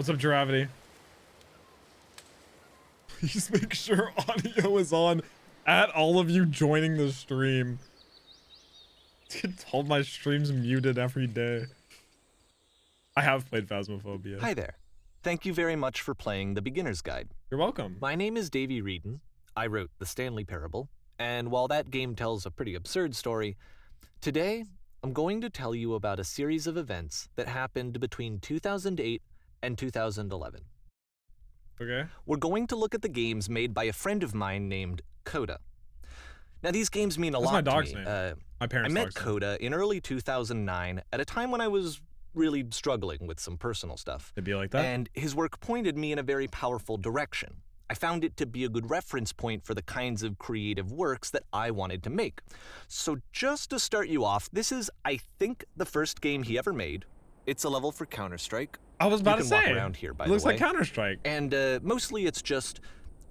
What's up, Gravity? Please make sure audio is on at all of you joining the stream. Get told my stream's muted every day. I have played Phasmophobia. Hi there. Thank you very much for playing The Beginner's Guide. You're welcome. My name is Davey Wreden. I wrote The Stanley Parable, and while that game tells a pretty absurd story, today I'm going to tell you about a series of events that happened between 2008 and 2011. Okay. We're going to look at the games made by a friend of mine named Coda. Now, these games mean a lot my dog's to me. name. My parents' I met dog's name. Coda in early 2009 at a time when I was really struggling with some personal stuff. It'd be like that. And his work pointed me in a very powerful direction. I found it to be a good reference point for the kinds of creative works that I wanted to make. So just to start you off, this is, I think, the first game he ever made. It's a level for Counter-Strike. I was about to say. You can walk around here, by the way. Looks like Counter-Strike. And mostly it's just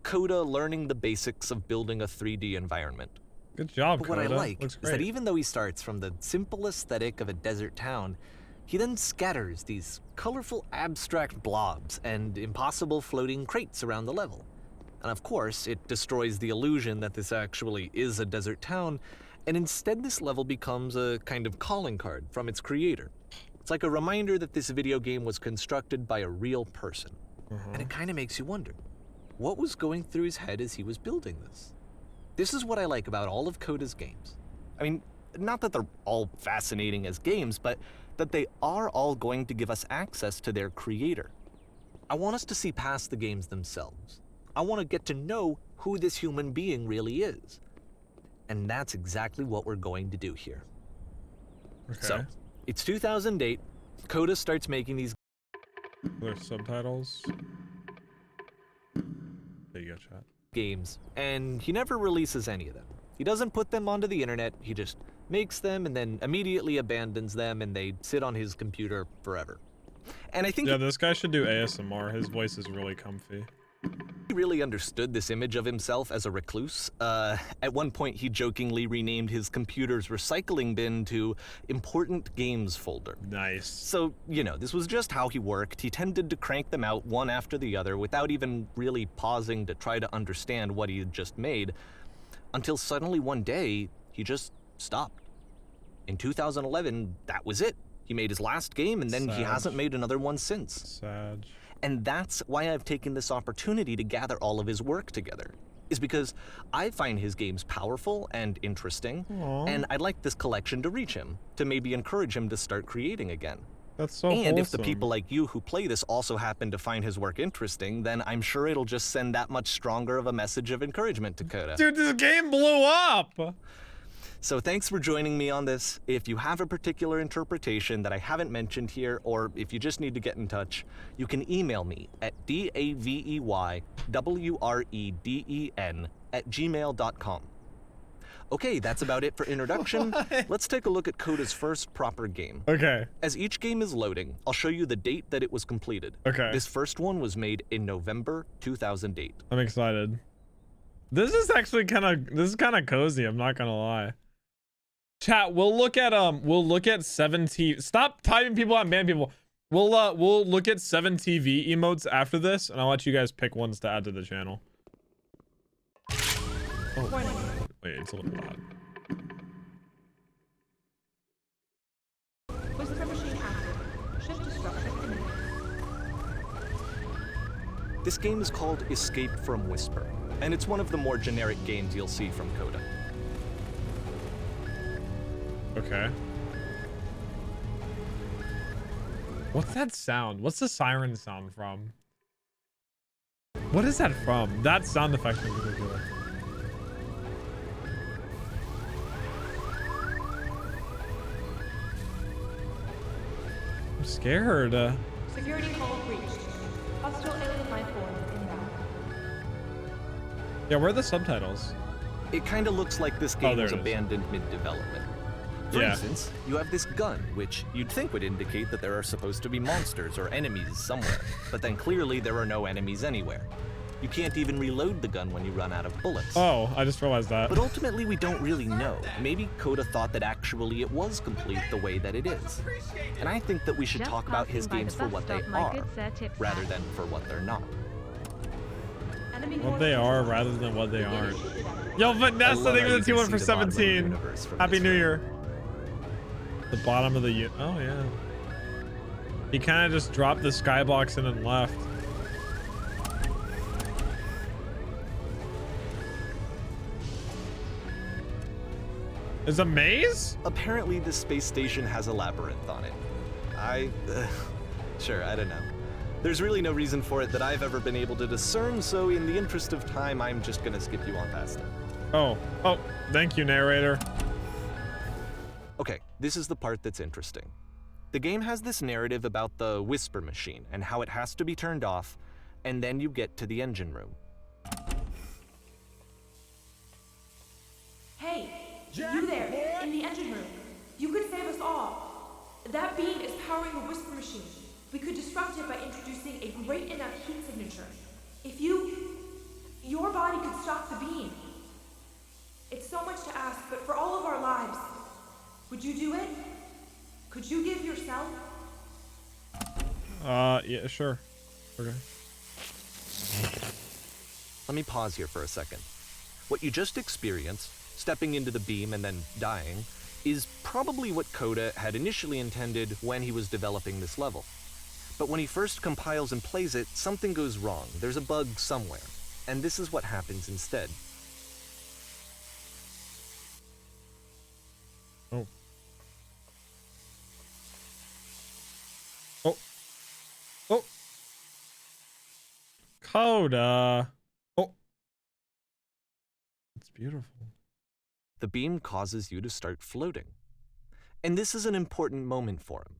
Coda learning the basics of building a 3D environment. Good job, But what Coda. I like Looks is great. that even though he starts from the simple aesthetic of a desert town, he then scatters these colorful abstract blobs and impossible floating crates around the level. And of course, it destroys the illusion that this actually is a desert town, and instead this level becomes a kind of calling card from its creator. It's like a reminder that this video game was constructed by a real person. And it kind of makes you wonder, what was going through his head as he was building this? This is what I like about all of Coda's games. I mean, not that they're all fascinating as games, but that they are all going to give us access to their creator. I want us to see past the games themselves. I want to get to know who this human being really is. And that's exactly what we're going to do here. Okay. So, it's 2008. Coda starts making these There's subtitles. There you go, chat. games, and he never releases any of them. He doesn't put them onto the internet, he just makes them and then immediately abandons them, and they sit on his computer forever. And I think Yeah, this guy should do ASMR. His voice is really comfy. he really understood this image of himself as a recluse. At one point, he jokingly renamed his computer's recycling bin to Important Games Folder. Nice. So, you know, this was just how he worked. He tended to crank them out one after the other without even really pausing to try to understand what he had just made, until suddenly one day, he just stopped. In 2011, that was it. He made his last game, and then he Sad. hasn't made another one since. Sad. And that's why I've taken this opportunity to gather all of his work together, is because I find his games powerful and interesting, Aw. and I'd like this collection to reach him, to maybe encourage him to start creating again. That's so And if the wholesome. people like you who play this also happen to find his work interesting, then I'm sure it'll just send that much stronger of a message of encouragement to Coda. Dude, this game blew up! So thanks for joining me on this. If you have a particular interpretation that I haven't mentioned here, or if you just need to get in touch, you can email me at daveywreden@gmail.com. Okay, that's about it for introduction. Let's take a look at Coda's first proper game. Okay. As each game is loading, I'll show you the date that it was completed. Okay. This first one was made in November 2008. I'm excited. This is actually kind of cozy, I'm not gonna lie. Chat, we'll look at 7T. Stop typing people out and ban people. We'll look at 7TV emotes after this, and I'll let you guys pick ones to add to the channel. Oh, wait, it's a little loud. Whisper machine active. Shift to structure imminent. This game is called Escape from Whisper, and it's one of the more generic games you'll see from Coda. Okay. What's that sound? What's the siren sound from? What is that from? That sound effect in particular. I'm scared. Security call breached. Hostile alien life form inbound. Yeah, where are the subtitles? It kind of looks like this game there was it is. abandoned mid-development. For Yeah. instance, you have this gun, which you'd think would indicate that there are supposed to be monsters or enemies somewhere, but then clearly there are no enemies anywhere. You can't even reload the gun when you run out of bullets. Oh, I just realized that. But ultimately, we don't really know. Maybe Coda thought that actually it was complete the way that it is. And I think that we should Just talk about his passing by games the for bus what they stop, my are, good sir, tips rather hat. than for what they're not. Enemy What they are rather than what they aren't. Yo, I Vanessa, love thank how you you for the can T1 for see the bottom of the 17. universe from Happy this New room. Year. The bottom of the oh yeah. He kind of just dropped the skybox in and left. Is a maze? Apparently, this space station has a labyrinth on it. Sure, I don't know. There's really no reason for it that I've ever been able to discern, so in the interest of time, I'm just gonna skip you on past it. Oh, thank you, narrator. Okay, this is the part that's interesting. The game has this narrative about the whisper machine and how it has to be turned off, and then you get to the engine room. Hey, you there, in the engine room. You could save us all. That beam is powering the whisper machine. We could disrupt it by introducing a great enough heat signature. If your body could stop the beam. It's so much to ask, but for all of our lives, would you do it? Could you give yourself? Yeah, sure. Okay. Let me pause here for a second. What you just experienced, stepping into the beam and then dying, is probably what Coda had initially intended when he was developing this level. But when he first compiles and plays it, something goes wrong. There's a bug somewhere. And this is what happens instead. Oh. Oh. Coda. Oh. It's beautiful. The beam causes you to start floating. And this is an important moment for him.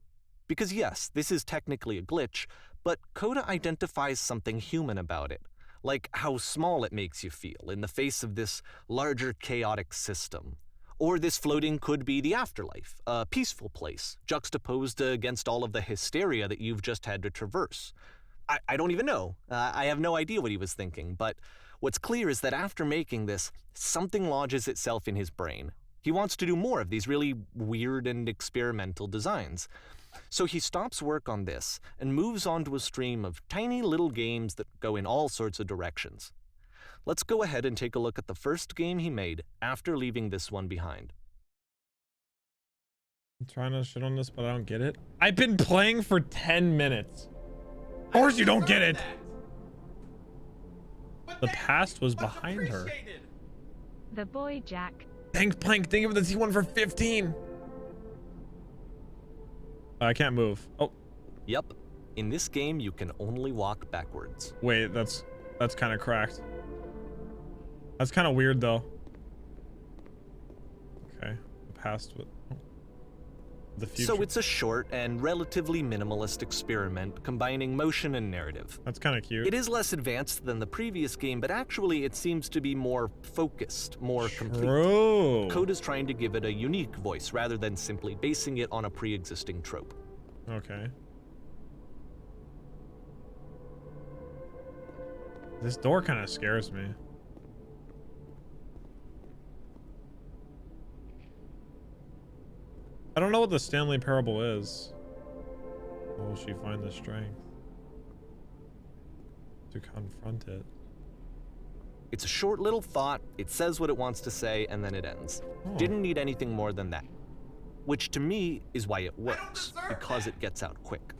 Because yes, this is technically a glitch, but Coda identifies something human about it, like how small it makes you feel in the face of this larger chaotic system. Or this floating could be the afterlife, a peaceful place, juxtaposed against all of the hysteria that you've just had to traverse. I don't even know. I have no idea what he was thinking, but what's clear is that after making this, something lodges itself in his brain. He wants to do more of these really weird and experimental designs. So he stops work on this and moves on to a stream of tiny little games that go in all sorts of directions. Let's go ahead and take a look at the first game he made after leaving this one behind. I'm trying to shit on this, but I don't get it. I've been playing for 10 minutes. Of course you don't get it. The past was behind her. The boy Jack. Thanks, Plank. Thank you for the T1 for 15. I can't move. Oh, Yep, in this game you can only walk backwards. wait, that's kind of cracked. That's kind of weird though. Okay, the past with the future. So it's a short and relatively minimalist experiment combining motion and narrative. That's kind of cute. It is less advanced than the previous game, but actually it seems to be more focused, more complete. True. Coda's trying to give it a unique voice rather than simply basing it on a pre-existing trope. Okay. This door kind of scares me. I don't know what the Stanley Parable is. How will she find the strength to confront it? It's a short little thought, it says what it wants to say, and then it ends. Oh. Didn't need anything more than that. Which to me is why it works, because it gets out quick.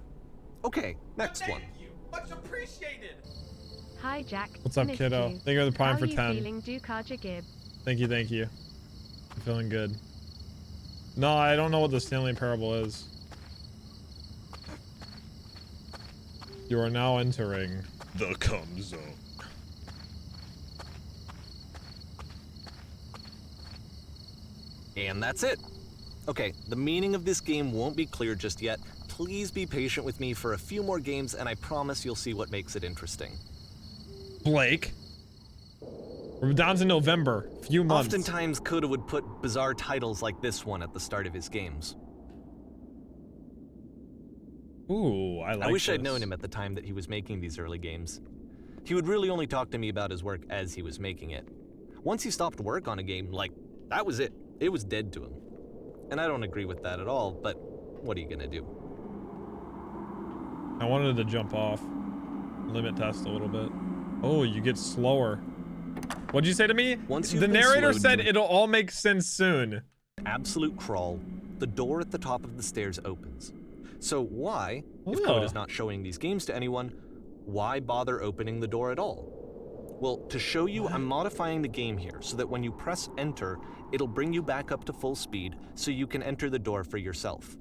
Okay, next one. Much appreciated. Hi Jack. What's up, Missed kiddo? you. Thank you for the prime How for you 10. feeling, Dukaja Gib? Thank you, thank you. I'm feeling good. No, I don't know what the Stanley Parable is. You are now entering the cum zone. And that's it. Okay, the meaning of this game won't be clear just yet. Please be patient with me for a few more games, and I promise you'll see what makes it interesting. Blake. We're down to November. Few months. Oftentimes, Coda would put bizarre titles like this one at the start of his games. Ooh, I like I wish I'd this. known him at the time that he was making these early games. He would really only talk to me about his work as he was making it. Once he stopped work on a game, like, that was it. It was dead to him. And I don't agree with that at all, but what are you gonna do? I wanted to jump off. Limit test a little bit. Oh, you get slower. What'd you say to me? Once you've the been narrator slowed said to it'll all make sense soon. Absolute crawl, the door at the top of the stairs opens. So why, if Oh. Coda's not showing these games to anyone, why bother opening the door at all? Well, to show you, I'm modifying the game here so that when you press enter, it'll bring you back up to full speed so you can enter the door for yourself.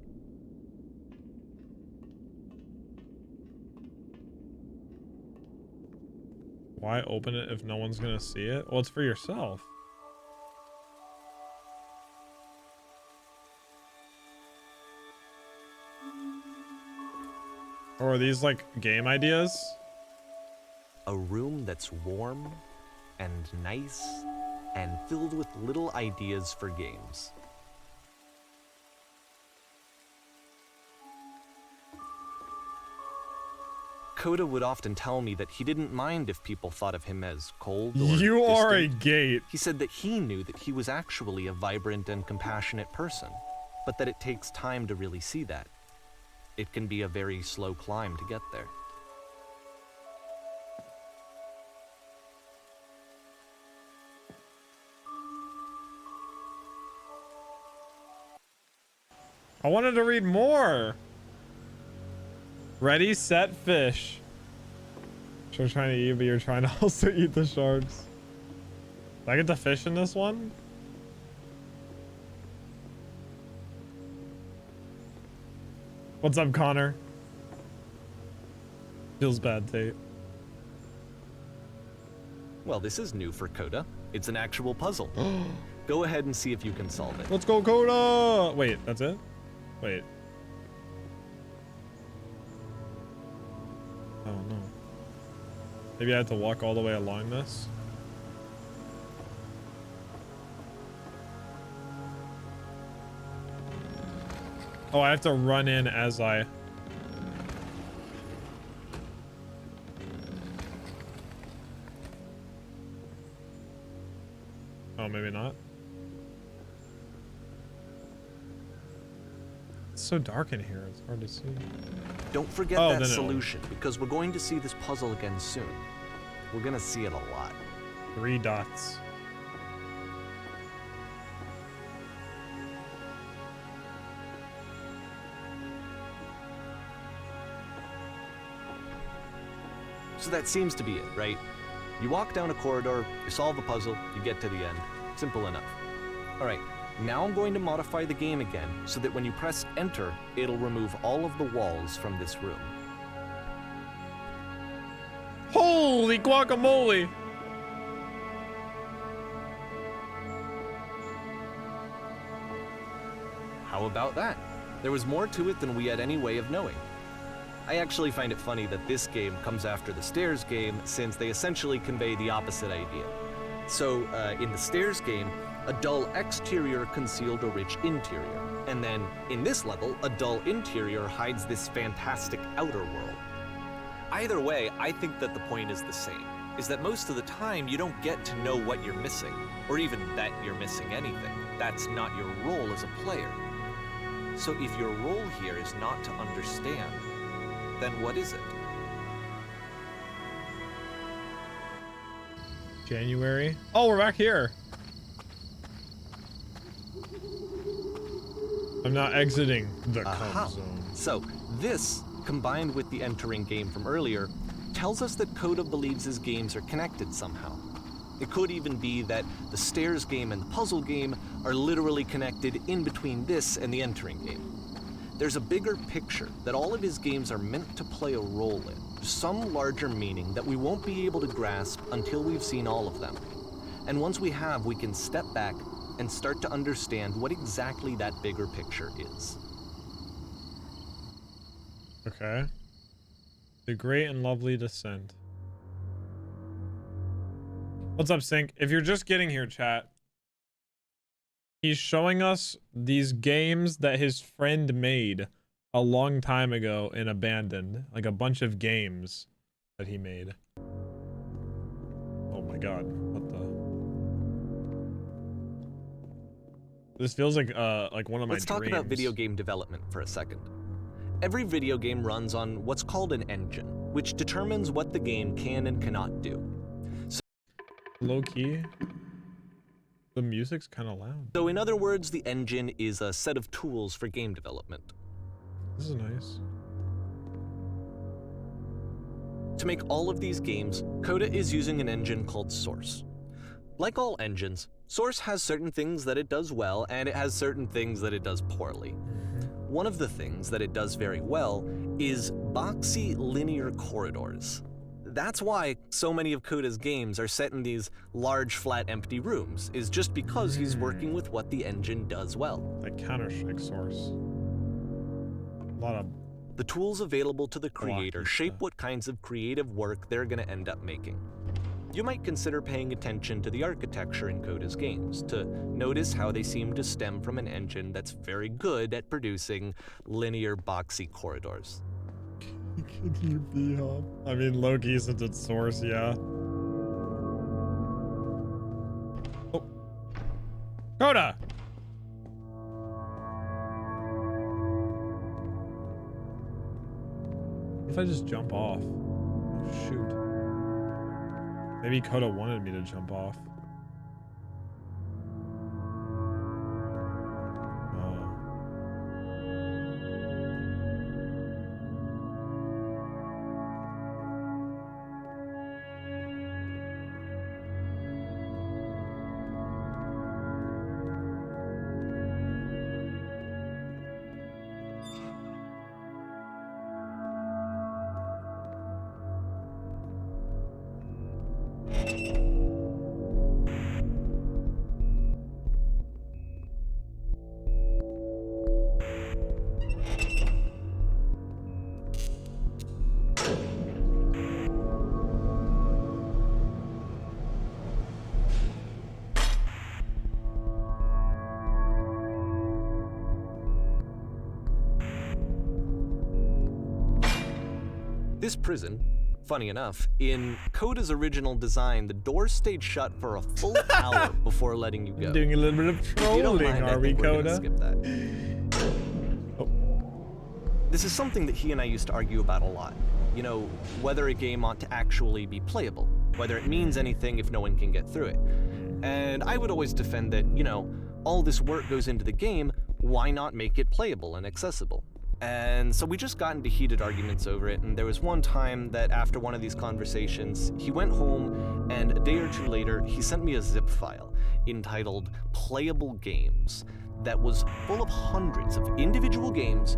Why open it if no one's gonna see it? Well, it's for yourself. Or are these like game ideas? A room that's warm and nice and filled with little ideas for games. Coda would often tell me that he didn't mind if people thought of him as cold or You are a distant. gate. He said that he knew that he was actually a vibrant and compassionate person, but that it takes time to really see that. It can be a very slow climb to get there. I wanted to read more. Ready, set, fish. You're trying to eat, but you're trying to also eat the sharks. Do I get the fish in this one? What's up, Connor? Feels bad, Tate. Well, this is new for Coda. It's an actual puzzle. Go ahead and see if you can solve it. Let's go, Coda! Wait, that's it? Wait. Oh, no. Maybe I had to walk all the way along this? Oh, I have to run in as I... Oh, maybe not. It's so dark in here, it's hard to see. Don't forget Oh, that then solution, because we're going to see this puzzle again soon. We're gonna see it a lot. 3 dots. So that seems to be it, right? You walk down a corridor, you solve the puzzle, you get to the end. Simple enough. All right, now I'm going to modify the game again so that when you press enter, it'll remove all of the walls from this room. Holy guacamole! How about that? There was more to it than we had any way of knowing. I actually find it funny that this game comes after the Stairs game since they essentially convey the opposite idea. So, in the Stairs game, a dull exterior concealed a rich interior. And then, in this level, a dull interior hides this fantastic outer world. Either way, I think that the point is the same, is that most of the time you don't get to know what you're missing, or even that you're missing anything. That's not your role as a player. So if your role here is not to understand, then what is it? January. Oh, we're back here. I'm not exiting the Aha. comfort zone. So this, combined with the entering game from earlier, tells us that Coda believes his games are connected somehow. It could even be that the Stairs game and the puzzle game are literally connected in between this and the entering game. There's a bigger picture that all of his games are meant to play a role in, some larger meaning that we won't be able to grasp until we've seen all of them. And once we have, we can step back and start to understand what exactly that bigger picture is. Okay. The Great and Lovely Descent. What's up, Sync? If you're just getting here, chat, he's showing us these games that his friend made a long time ago and abandoned. Like a bunch of games that he made. my god. What the? This feels like one of my Let's talk about dreams. video game development for a second. Every video game runs on what's called an engine, which determines what the game can and cannot do. Low key. The music's kind of loud. So in other words, the engine is a set of tools for game development. This is nice. To make all of these games, Coda is using an engine called Source. Like all engines, Source has certain things that it does well, and it has certain things that it does poorly. One of the things that it does very well is boxy linear corridors. That's why so many of Coda's games are set in these large, flat, empty rooms, is just because he's working with what the engine does well. Like Counter-Strike Source. A lot of... The tools available to the creator blocky shape stuff. what kinds of creative work they're going to end up making. You might consider paying attention to the architecture in Coda's games, to notice how they seem to stem from an engine that's very good at producing linear, boxy corridors. Can you be up? I mean, low-key since it's Source, yeah. Oh. Coda! What if I just jump off? Oh, shoot. Maybe Coda wanted me to jump off. Oh. This prison, funny enough, in Coda's original design, the doors stayed shut for a full hour before letting you go. Doing a little bit of If you don't trolling, mind, I are we, think we're gonna Coda? skip that. Oh. This is something that he and I used to argue about a lot. You know, whether a game ought to actually be playable, whether it means anything if no one can get through it. And I would always defend that, you know, all this work goes into the game, why not make it playable and accessible? And so we just got into heated arguments over it, and there was one time that after one of these conversations, he went home, and a day or two later, he sent me a zip file entitled Playable Games that was full of hundreds of individual games,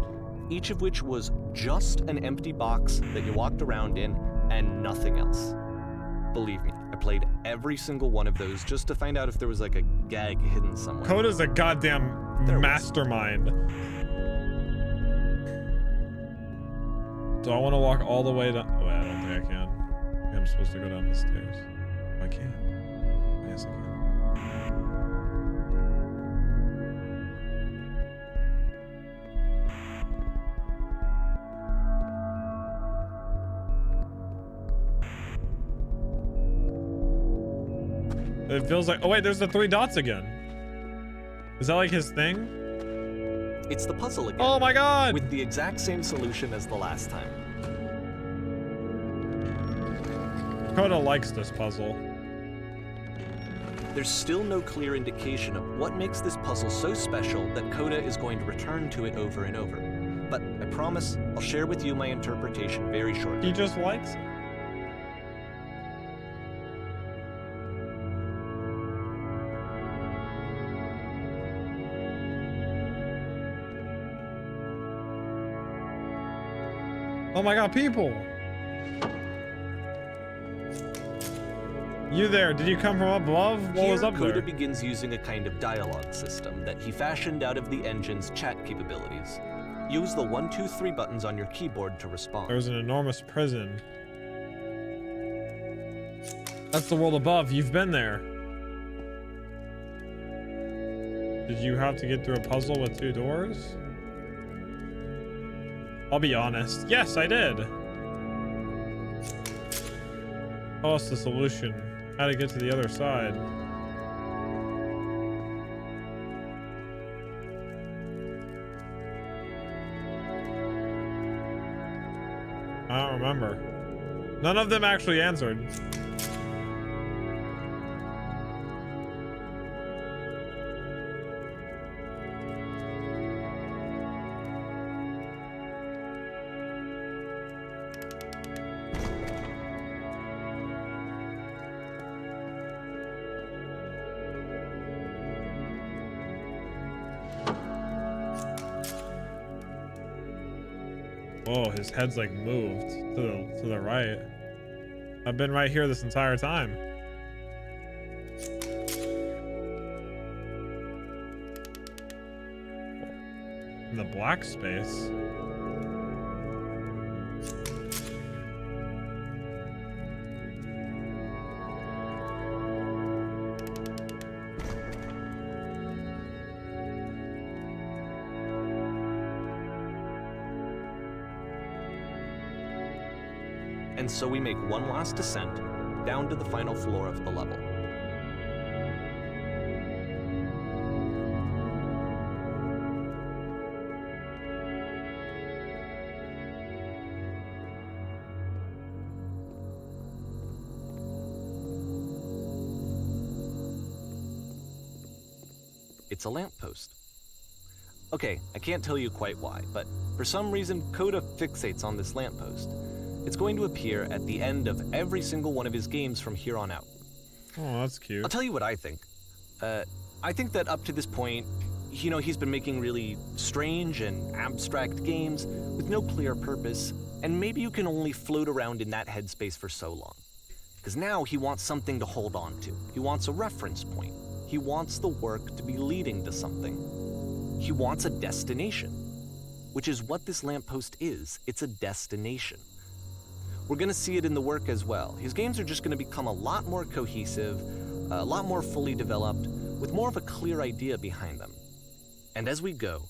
each of which was just an empty box that you walked around in and nothing else. Believe me, I played every single one of those just to find out if there was like a gag hidden somewhere. Coda's a goddamn There was. mastermind. Do I want to walk all the way down? Oh, wait, I don't think I can. I think I'm supposed to go down the stairs. Oh, I can. Oh, yes, I can. It feels like... Oh, wait, there's the 3 dots again. Is that like his thing? It's the puzzle again. Oh my god! With the exact same solution as the last time. Coda likes this puzzle. There's still no clear indication of what makes this puzzle so special that Coda is going to return to it over and over. But I promise I'll share with you my interpretation very shortly. He just likes it. Oh my god, people! You there, did you come from above? What was up Coda there? begins using a kind of dialogue system that he fashioned out of the engine's chat capabilities. Use the 1, 2, 3 buttons on your keyboard to respond. There's an enormous prison. That's the world above, you've been there. Did you have to get through a puzzle with 2 doors? I'll be honest. Yes, I did. Oh, it's the solution. How to get to the other side. I don't remember. None of them actually answered. Oh, his head's like moved to the right. I've been right here this entire time. In the black space. And so we make one last descent down to the final floor of the level. It's a lamppost. Okay, I can't tell you quite why, but for some reason Coda fixates on this lamppost. It's going to appear at the end of every single one of his games from here on out. Oh, that's cute. I'll tell you what I think. I think that up to this point, you know, he's been making really strange and abstract games with no clear purpose, and maybe you can only float around in that headspace for so long. Because now he wants something to hold on to. He wants a reference point. He wants the work to be leading to something. He wants a destination, which is what this lamppost is. It's a destination. We're going to see it in the work as well. His games are just going to become a lot more cohesive, a lot more fully developed, with more of a clear idea behind them. And as we go,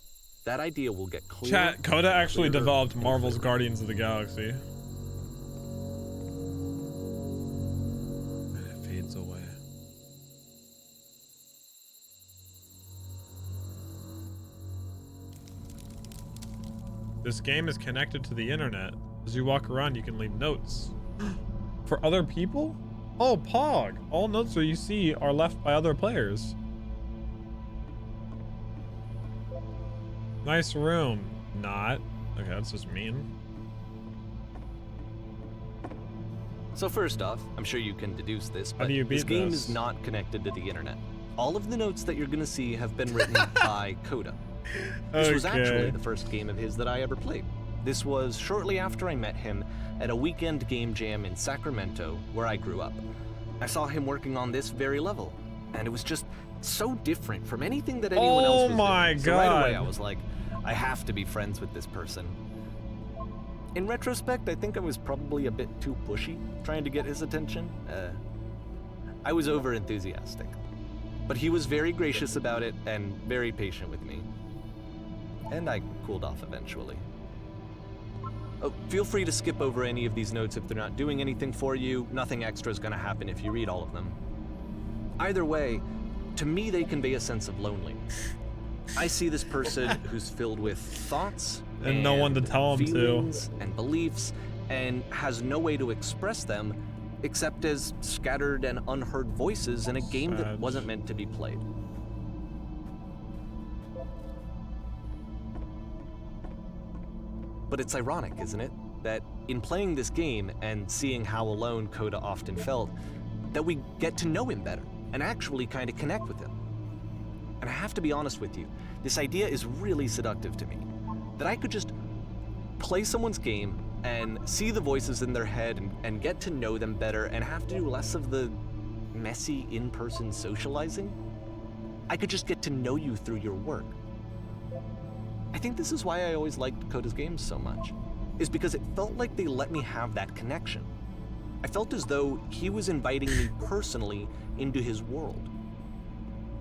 that idea will get clearer. Chat, Coda actually clearer, developed and Marvel's clearer. Guardians of the Galaxy. And it fades away. This game is connected to the internet. As you walk around, you can leave notes. For other people? Oh, Pog. All notes that you see are left by other players. Nice room. Not. Okay, that's just mean. So first off, I'm sure you can deduce this, How but do you this beat game this? is not connected to the internet. All of the notes that you're going to see have been written by Coda. This was actually the first game of his that I ever played. This was shortly after I met him at a weekend game jam in Sacramento, where I grew up. I saw him working on this very level, and it was just so different from anything that anyone else was doing. Oh my So right away, God. I was like, I have to be friends with this person. In retrospect, I think I was probably a bit too pushy, trying to get his attention. I was over-enthusiastic. But he was very gracious about it and very patient with me. And I cooled off eventually. Oh, feel free to skip over any of these notes if they're not doing anything for you. Nothing extra is going to happen if you read all of them. Either way, to me they convey a sense of loneliness. I see this person who's filled with thoughts And no one to tell 'em to. feelings and beliefs, and has no way to express them except as scattered and unheard voices in a game that Sad. wasn't meant to be played. But it's ironic, isn't it, that in playing this game and seeing how alone Coda often felt, that we get to know him better and actually kind of connect with him. And I have to be honest with you, this idea is really seductive to me. That I could just play someone's game and see the voices in their head and get to know them better and have to do less of the messy in-person socializing. I could just get to know you through your work. I think this is why I always liked Coda's games so much, is because it felt like they let me have that connection. I felt as though he was inviting me personally into his world.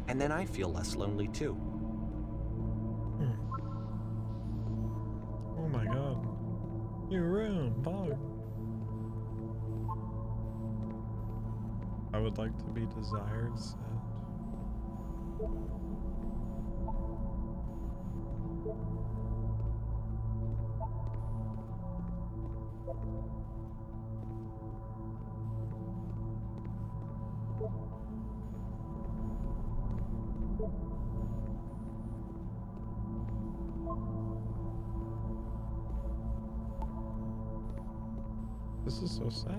And then I feel less lonely too. Oh my God. New room, Pog. I would like to be desired. Said. This is so sad.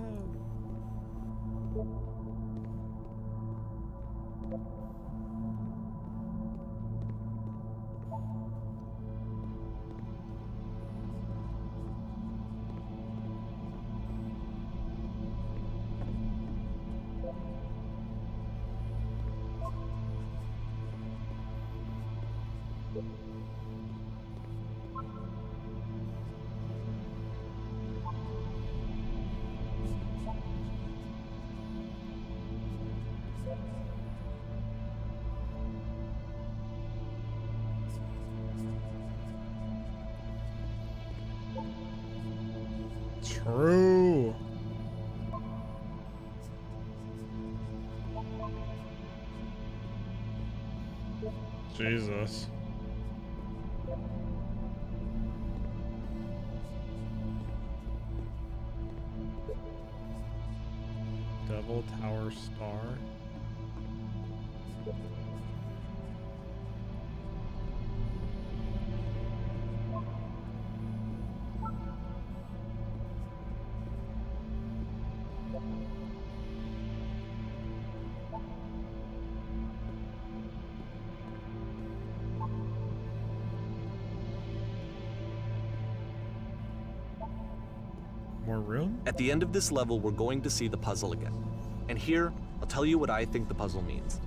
True. Jesus. Devil Tower Star. More room? At the end of this level, we're going to see the puzzle again. And here, I'll tell you what I think the puzzle means.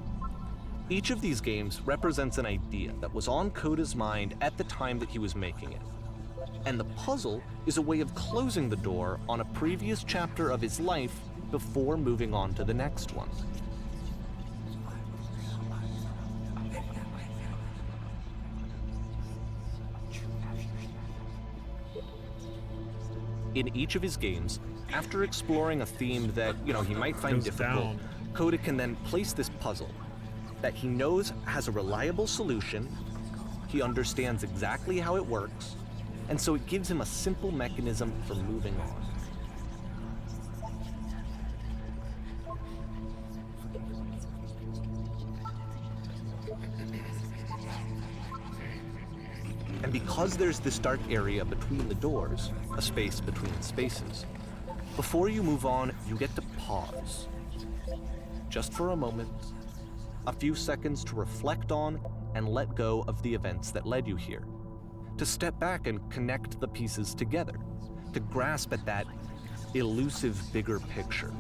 Each of these games represents an idea that was on Coda's mind at the time that he was making it. And the puzzle is a way of closing the door on a previous chapter of his life before moving on to the next one. In each of his games, after exploring a theme that, he might find difficult, Coda can then place this puzzle that he knows has a reliable solution, he understands exactly how it works, and so it gives him a simple mechanism for moving on. And because there's this dark area between the doors, a space between spaces, before you move on, you get to pause. Just for a moment, a few seconds to reflect on and let go of the events that led you here. To step back and connect the pieces together. To grasp at that elusive bigger picture.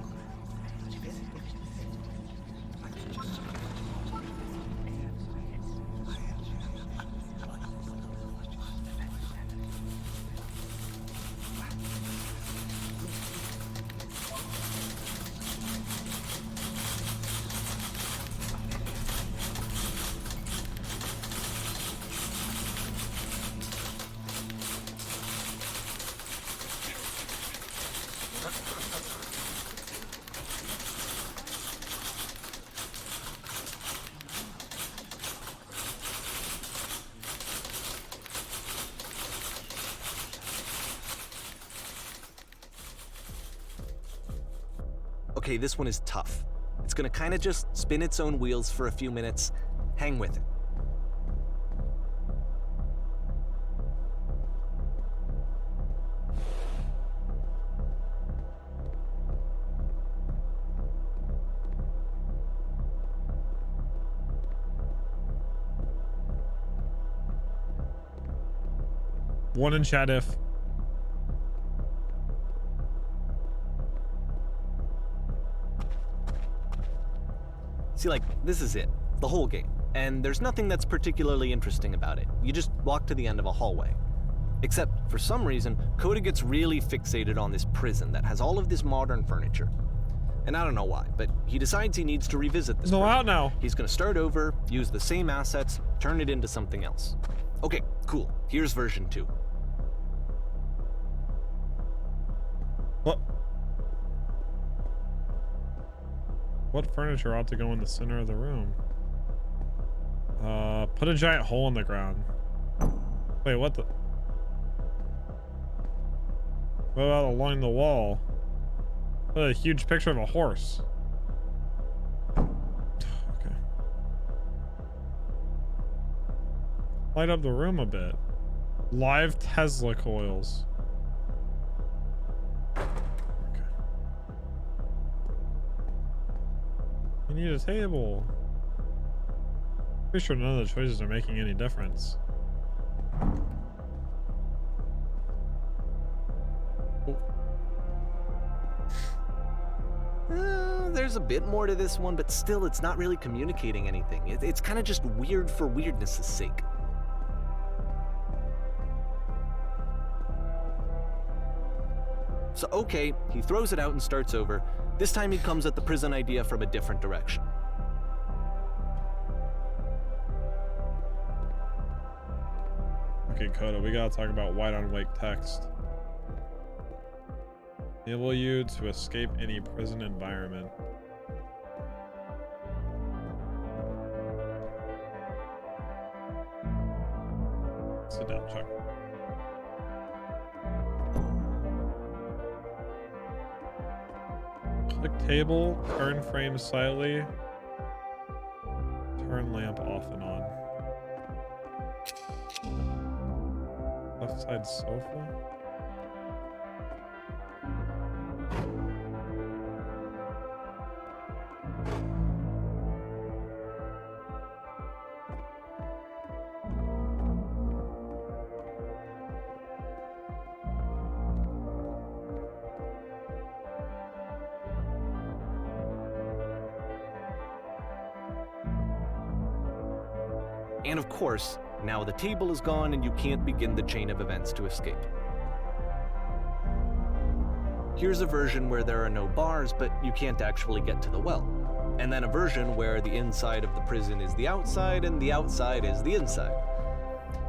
Okay, this one is tough. It's gonna kind of just spin its own wheels for a few minutes. Hang with it. One in chat if. See, this is it, the whole game. And there's nothing that's particularly interesting about it. You just walk to the end of a hallway. Except, for some reason, Coda gets really fixated on this prison that has all of this modern furniture. And I don't know why, but he decides he needs to revisit this. No, out now. He's gonna start over, use the same assets, turn it into something else. Okay, cool. Here's version 2. What? What furniture ought to go in the center of the room? Put a giant hole in the ground. Wait, what the? What about along the wall? What a huge picture of a horse. Okay. Light up the room a bit. Live Tesla coils. Okay. You need a table. Pretty sure none of the choices are making any difference. There's a bit more to this one, but still it's not really communicating anything. It's kind of just weird for weirdness' sake. So okay, he throws it out and starts over. This time he comes at the prison idea from a different direction. Okay, Coda, we gotta talk about white on white text. Enable you to escape any prison environment. Sit down, Chuck. Click table, turn frame slightly, turn lamp off and on. Left side sofa. And of course, now the table is gone and you can't begin the chain of events to escape. Here's a version where there are no bars, but you can't actually get to the well. And then a version where the inside of the prison is the outside and the outside is the inside.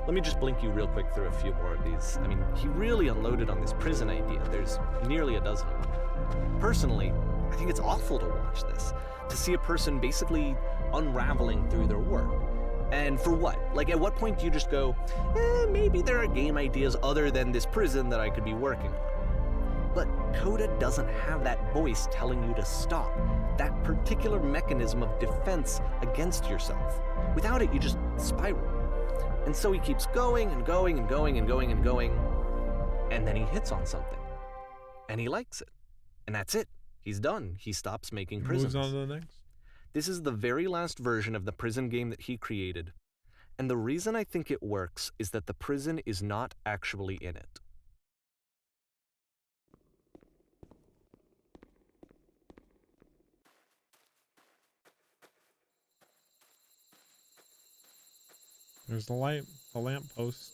Let me just blink you real quick through a few more of these. I mean, he really unloaded on this prison idea. There's nearly a dozen of them. Personally, I think it's awful to watch this, to see a person basically unraveling through their work. And for what? Like, at what point do you just go, maybe there are game ideas other than this prison that I could be working on? But Coda doesn't have that voice telling you to stop, that particular mechanism of defense against yourself. Without it, you just spiral. And so he keeps going and going and going and going and going, and then he hits on something. And he likes it. And that's it. He's done. He stops making prisons. Moves on to the next. This is the very last version of the prison game that he created. And the reason I think it works is that the prison is not actually in it. There's the light, the lamp post.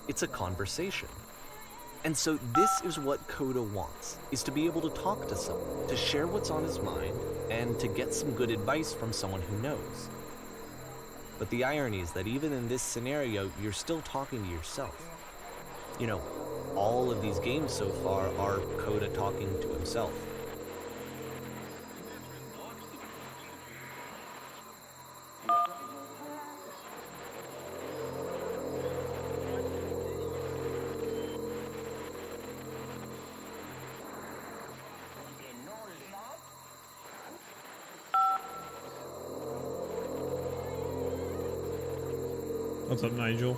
It's a conversation. And so this is what Coda wants, is to be able to talk to someone, to share what's on his mind, and to get some good advice from someone who knows. But the irony is that even in this scenario, you're still talking to yourself. You know, all of these games so far are Coda talking to himself. What's up, Nigel?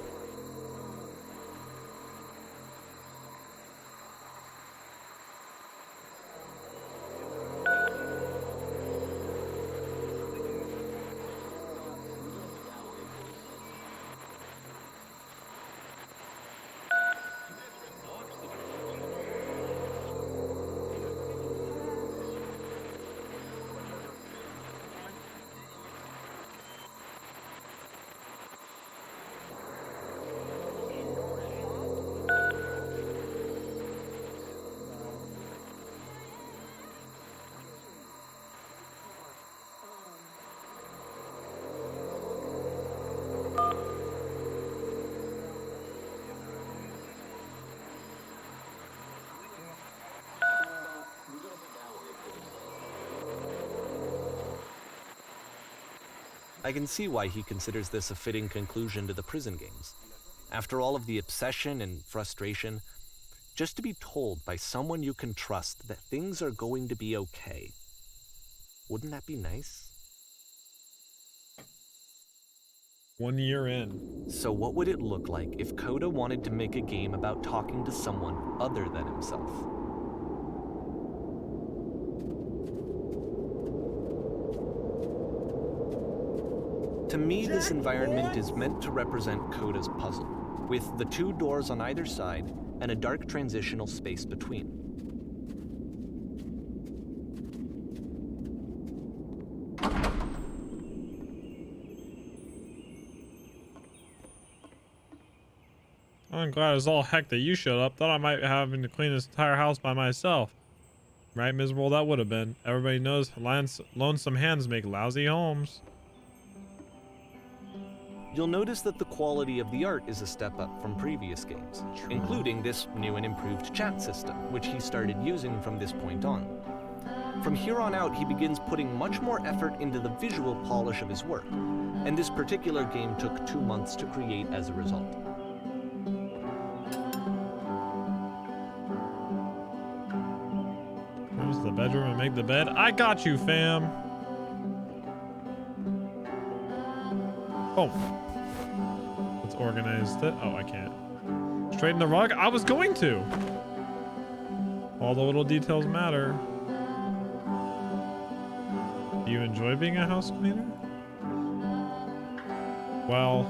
I can see why he considers this a fitting conclusion to the prison games. After all of the obsession and frustration, just to be told by someone you can trust that things are going to be okay. Wouldn't that be nice? 1 year in. So what would it look like if Coda wanted to make a game about talking to someone other than himself? To me, this environment is meant to represent Coda's puzzle, with the 2 doors on either side and a dark transitional space between. I'm glad it's all heck that you showed up. Thought I might be having to clean this entire house by myself. Right, miserable that would have been. Everybody knows lonesome hands make lousy homes. You'll notice that the quality of the art is a step up from previous games, including this new and improved chat system, which he started using from this point on. From here on out, he begins putting much more effort into the visual polish of his work, and this particular game took 2 months to create as a result. Here's the bedroom and make the bed. I got you, fam. Oh. Let's organize it. Oh, I can't. Straighten the rug? I was going to. All the little details matter. Do you enjoy being a house cleaner? Well,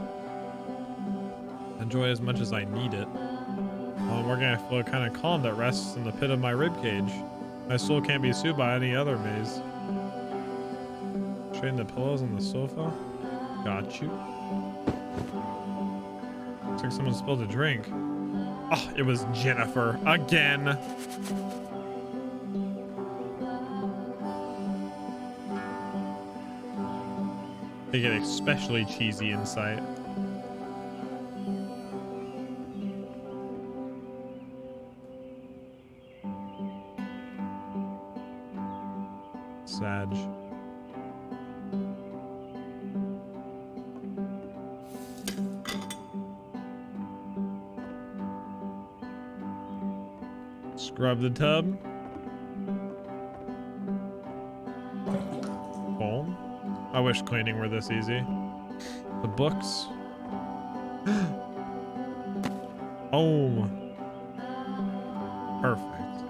enjoy as much as I need it. While I'm working, I feel kind of calm that rests in the pit of my ribcage. My soul can't be soothed by any other maze. Straighten the pillows on the sofa. Got you. Looks like someone spilled a drink. Oh, it was Jennifer again. They get especially cheesy in sight. Sag. Scrub the tub. Foam. I wish cleaning were this easy. The books. Home. Perfect.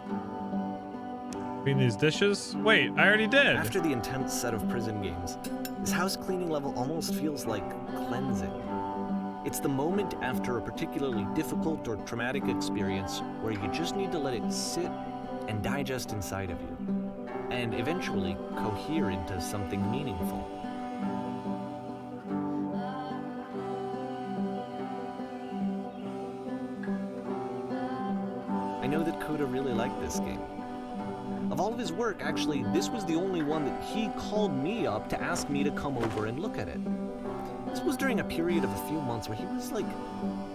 Clean these dishes? Wait, I already did. After the intense set of prison games, this house cleaning level almost feels like cleansing. It's the moment after a particularly difficult or traumatic experience where you just need to let it sit and digest inside of you, and eventually cohere into something meaningful. I know that Coda really liked this game. Of all of his work, actually, this was the only one that he called me up to ask me to come over and look at it. This was during a period of a few months where he was like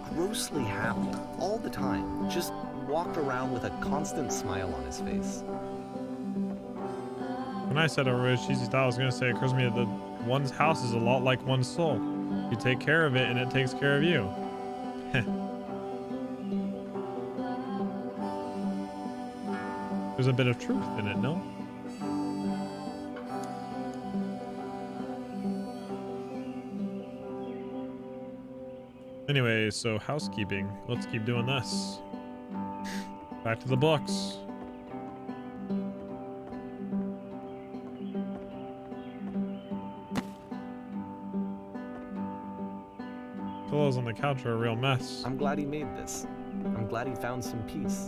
grossly happy all the time, just walked around with a constant smile on his face. When I said over his cheesy style, I was going to say, it occurs to me that one's house is a lot like one's soul. You take care of it and it takes care of you. There's a bit of truth in it, no? Anyway, so housekeeping. Let's keep doing this. Back to the books. Pillows on the couch are a real mess. I'm glad he made this. I'm glad he found some peace.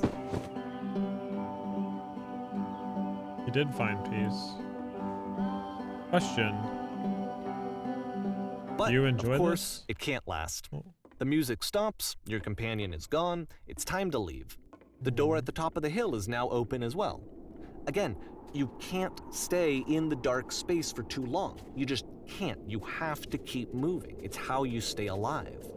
He did find peace. Question. But, do you enjoy of course, this? it can't last. Oh. The music stops, your companion is gone, it's time to leave. The door at the top of the hill is now open as well. Again, you can't stay in the dark space for too long. You just can't. You have to keep moving. It's how you stay alive.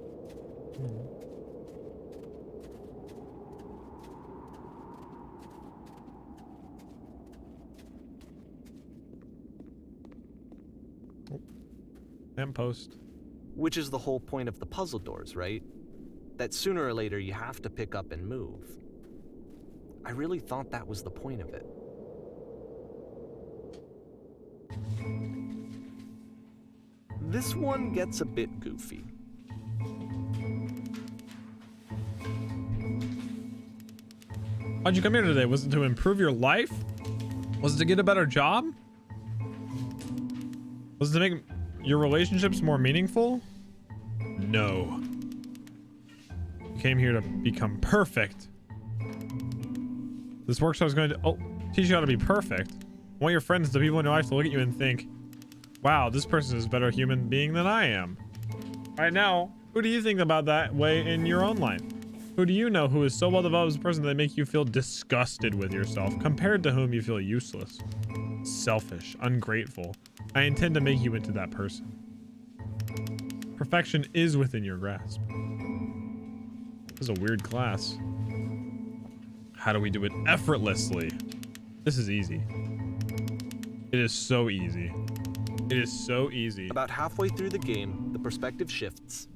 Lamppost. Which is the whole point of the puzzle doors, right? That sooner or later you have to pick up and move. I really thought that was the point of it. This one gets a bit goofy. Why'd you come here today? Was it to improve your life? Was it to get a better job? Was it to make your relationships more meaningful? No. You came here to become perfect. This workshop is going to teach you how to be perfect. I want your friends, the people in your life, to look at you and think, wow, this person is a better human being than I am. Right now, who do you think about that way in your own life? Who do you know who is so well developed as a person that they make you feel disgusted with yourself, compared to whom you feel useless, selfish, ungrateful? I intend to make you into that person. Perfection is within your grasp. This is a weird class. How do we do it effortlessly? This is easy. It is so easy. It is so easy. About halfway through the game, the perspective shifts.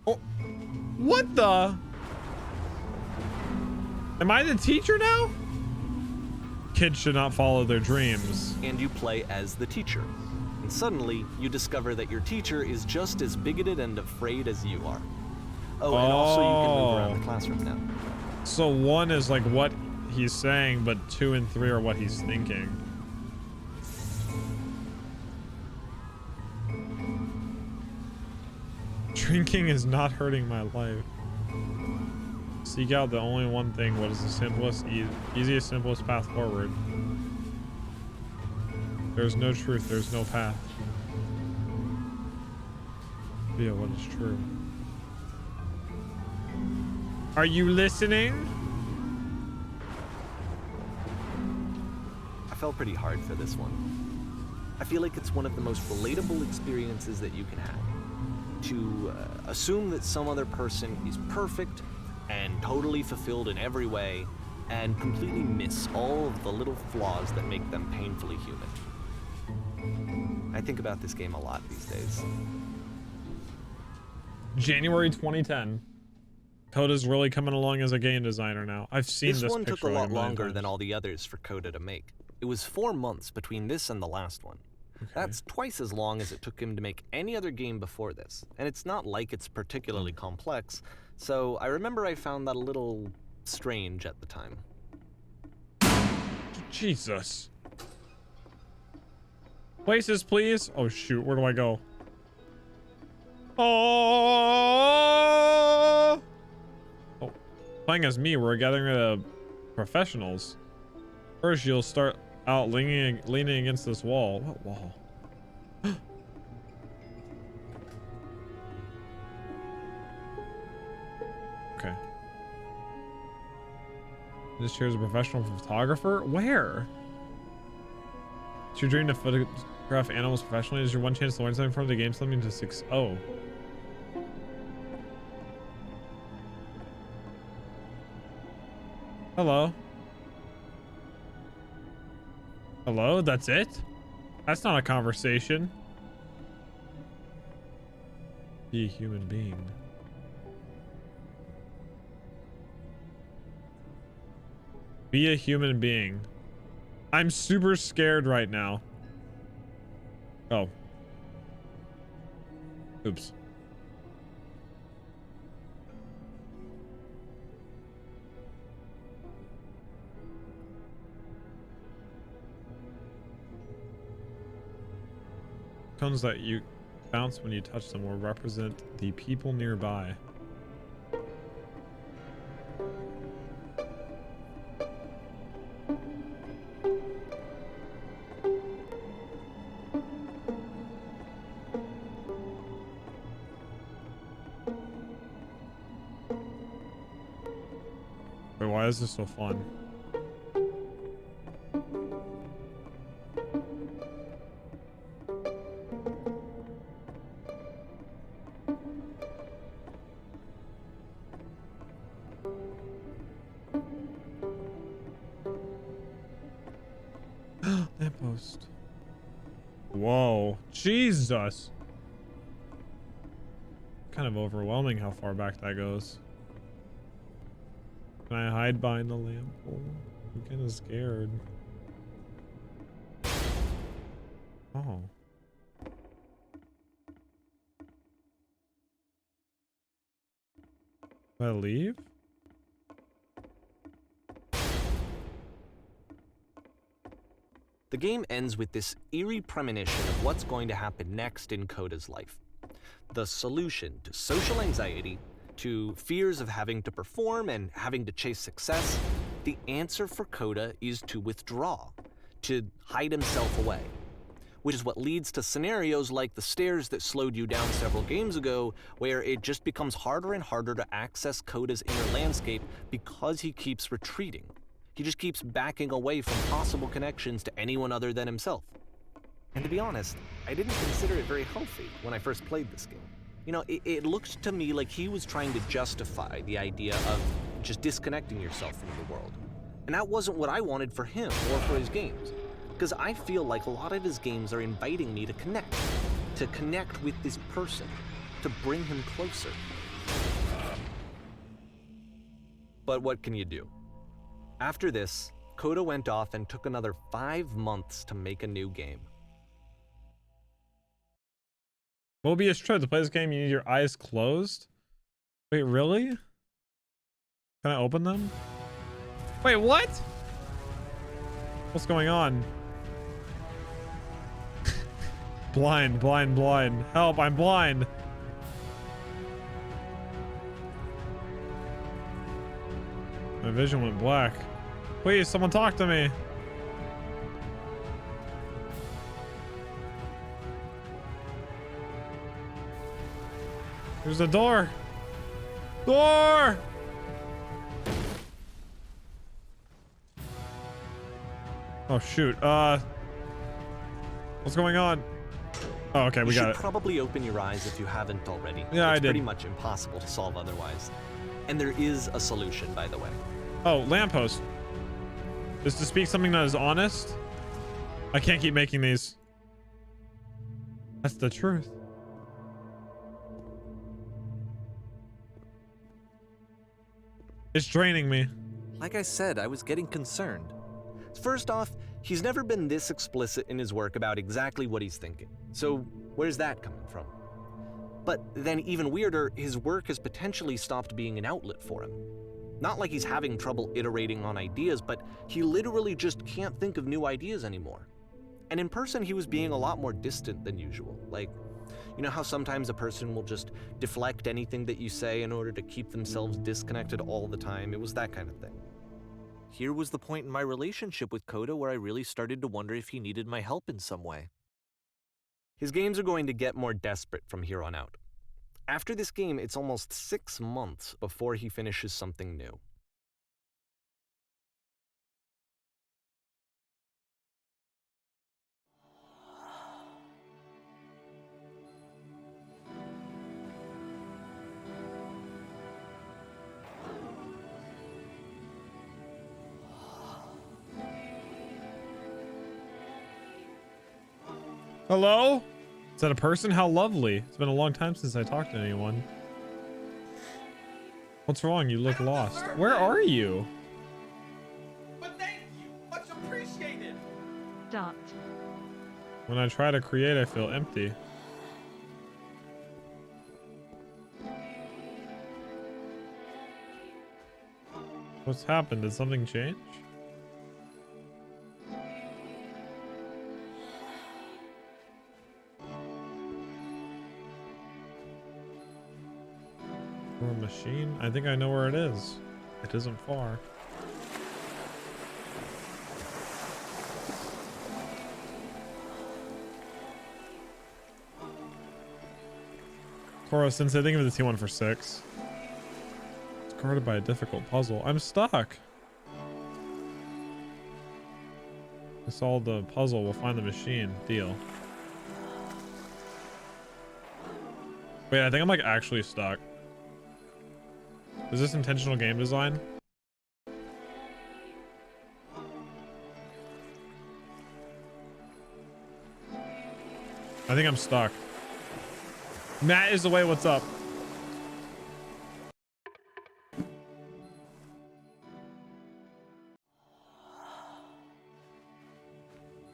Oh, what the? Am I the teacher now? Kids should not follow their dreams. And you play as the teacher. And suddenly, you discover that your teacher is just as bigoted and afraid as you are. Oh, and also you can move around the classroom now. So 1 is like what he's saying, but 2 and 3 are what he's thinking. Drinking is not hurting my life. Seek out the only one thing. What is the simplest, easiest, simplest path forward? There's no truth. There's no path. Via what is true. Are you listening? I fell pretty hard for this one. I feel like it's one of the most relatable experiences that you can have. To assume that some other person is perfect and totally fulfilled in every way, and completely miss all of the little flaws that make them painfully human. I think about this game a lot these days. January 2010. Coda's really coming along as a game designer now. I've seen this one took a picture lot like a million longer times. than all the others for Coda to make. It was 4 months between this and the last one. Okay. That's twice as long as it took him to make any other game before this, and it's not like it's particularly complex, so I remember I found that a little strange at the time. Jesus. Places, please. Oh shoot, where do I go? Oh, playing as me, we're gathering of professionals. First, you'll start out leaning against this wall. What wall? Okay. This here is a professional photographer. Where? It's your dream to photograph animals professionally. Is your one chance to learn something from the game, something to 6. Oh. Hello. Hello, that's it? That's not a conversation. Be a human being. Be a human being. I'm super scared right now. Oh. Oops. Cones that you bounce when you touch them will represent the people nearby. Wait, why is this so fun? Lamppost. Whoa, Jesus. Kind of overwhelming how far back that goes. Can I hide behind the lamp pole? I'm kind of scared. Oh. Do I leave? The game ends with this eerie premonition of what's going to happen next in Coda's life. The solution to social anxiety, to fears of having to perform and having to chase success, the answer for Coda is to withdraw, to hide himself away. Which is what leads to scenarios like the stairs that slowed you down several games ago, where it just becomes harder and harder to access Coda's inner landscape because he keeps retreating. He just keeps backing away from possible connections to anyone other than himself. And to be honest, I didn't consider it very healthy when I first played this game. You know, it looked to me like he was trying to justify the idea of just disconnecting yourself from the world. And that wasn't what I wanted for him or for his games. Because I feel like a lot of his games are inviting me to connect with this person, to bring him closer. But what can you do? After this, Coda went off and took another 5 months to make a new game. Mobius trip to play this game, you need your eyes closed? Wait, really? Can I open them? Wait, what? What's going on? Blind, blind, blind. Help, I'm blind. My vision went black. Please, someone talk to me. There's a door. Door! Oh shoot. What's going on? Oh, okay, we got it. You should probably open your eyes if you haven't already. Yeah, I did. It's pretty much impossible to solve otherwise. And there is a solution, by the way. Oh, lamppost. Is to speak something that is honest? I can't keep making these. That's the truth. It's draining me. Like I said, I was getting concerned. First off, he's never been this explicit in his work about exactly what he's thinking. So where's that coming from? But then even weirder, his work has potentially stopped being an outlet for him. Not like he's having trouble iterating on ideas, but he literally just can't think of new ideas anymore. And in person, he was being a lot more distant than usual. Like, you know how sometimes a person will just deflect anything that you say in order to keep themselves disconnected all the time? It was that kind of thing. Here was the point in my relationship with Coda where I really started to wonder if he needed my help in some way. His games are going to get more desperate from here on out. After this game, it's almost 6 months before he finishes something new. Hello? Is that a person? How lovely. It's been a long time since I talked to anyone. What's wrong? You look lost. Where are you? But thank you. Much appreciated. Dot. When I try to create, I feel empty. What's happened? Did something change? Or a machine? I think I know where it is. It isn't far. Koro, since I think of the T1 for 6. It's guarded by a difficult puzzle. I'm stuck. To solve the puzzle, we'll find the machine. Deal. Wait, I think I'm like actually stuck. Is this intentional game design? I think I'm stuck. Matt is away. What's up?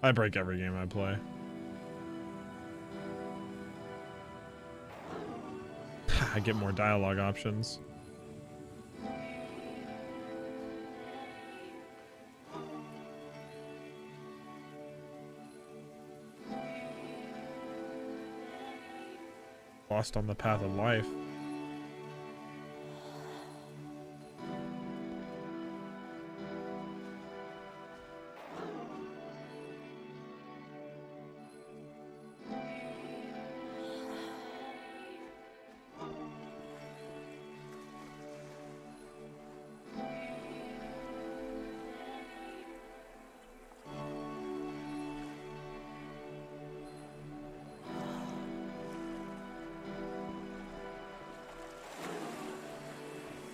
I break every game I play. I get more dialogue options. Lost on the path of life.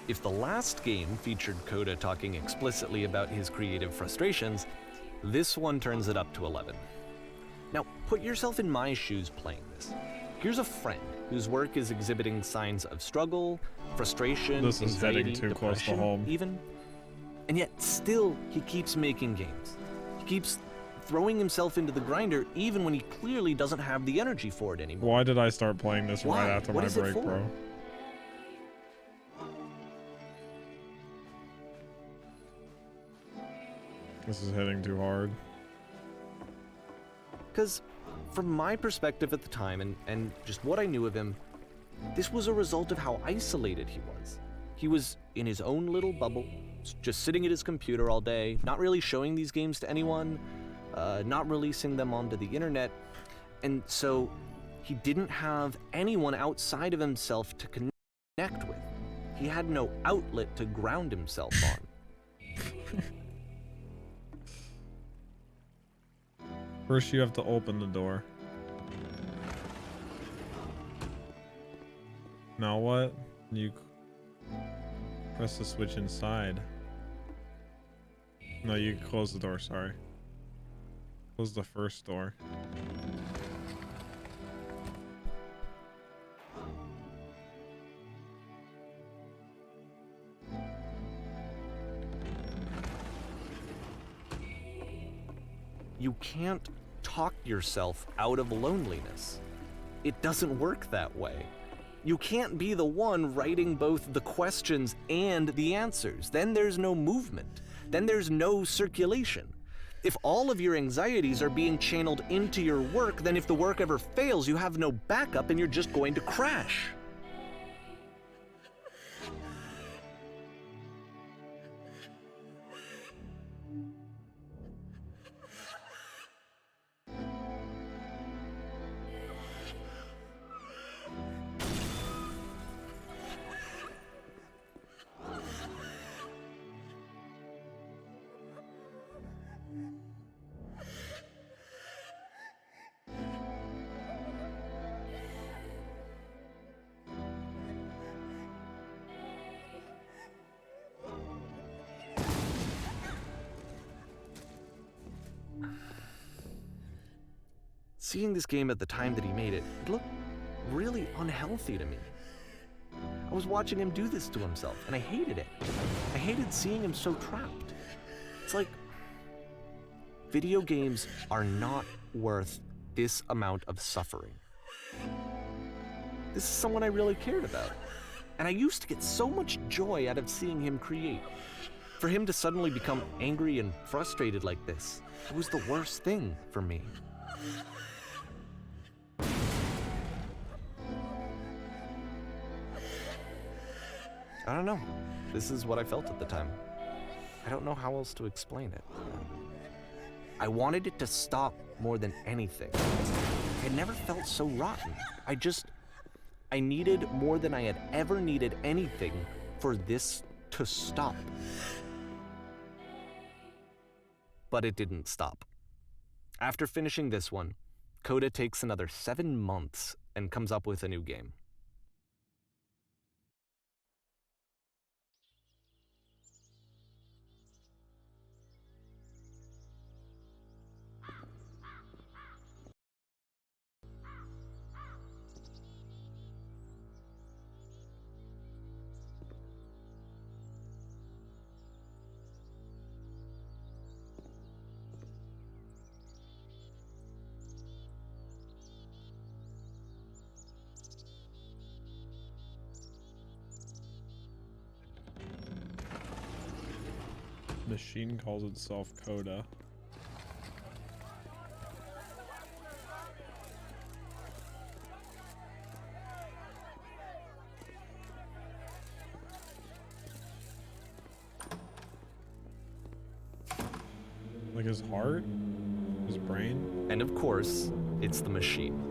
If the last game featured Coda talking explicitly about his creative frustrations, this one turns it up to 11. Now, put yourself in my shoes playing this. Here's a friend whose work is exhibiting signs of struggle, frustration, This is anxiety, heading too close to depression, home. even. And yet still, he keeps making games. He keeps throwing himself into the grinder even when he clearly doesn't have the energy for it anymore. Why did I start playing this Why? right after What my is it break, for? bro? This is hitting too hard. Because from my perspective at the time and just what I knew of him, this was a result of how isolated he was. He was in his own little bubble, just sitting at his computer all day, not really showing these games to anyone, not releasing them onto the internet, and so he didn't have anyone outside of himself to connect with. He had no outlet to ground himself on. First, you have to open the door. Now what? You press the switch inside. No, you close the door, sorry. Close the first door. You can't talk yourself out of loneliness. It doesn't work that way. You can't be the one writing both the questions and the answers. Then there's no movement. Then there's no circulation. If all of your anxieties are being channeled into your work, then if the work ever fails, you have no backup and you're just going to crash. Seeing this game at the time that he made it, it looked really unhealthy to me. I was watching him do this to himself, and I hated it. I hated seeing him so trapped. It's like, video games are not worth this amount of suffering. This is someone I really cared about, and I used to get so much joy out of seeing him create. For him to suddenly become angry and frustrated like this, it was the worst thing for me. I don't know. This is what I felt at the time. I don't know how else to explain it. I wanted it to stop more than anything. I never felt so rotten. I needed more than I had ever needed anything for this to stop. But it didn't stop. After finishing this one, Coda takes another 7 months and comes up with a new game. Machine calls itself Coda. Like his heart? His brain? And of course, it's the machine.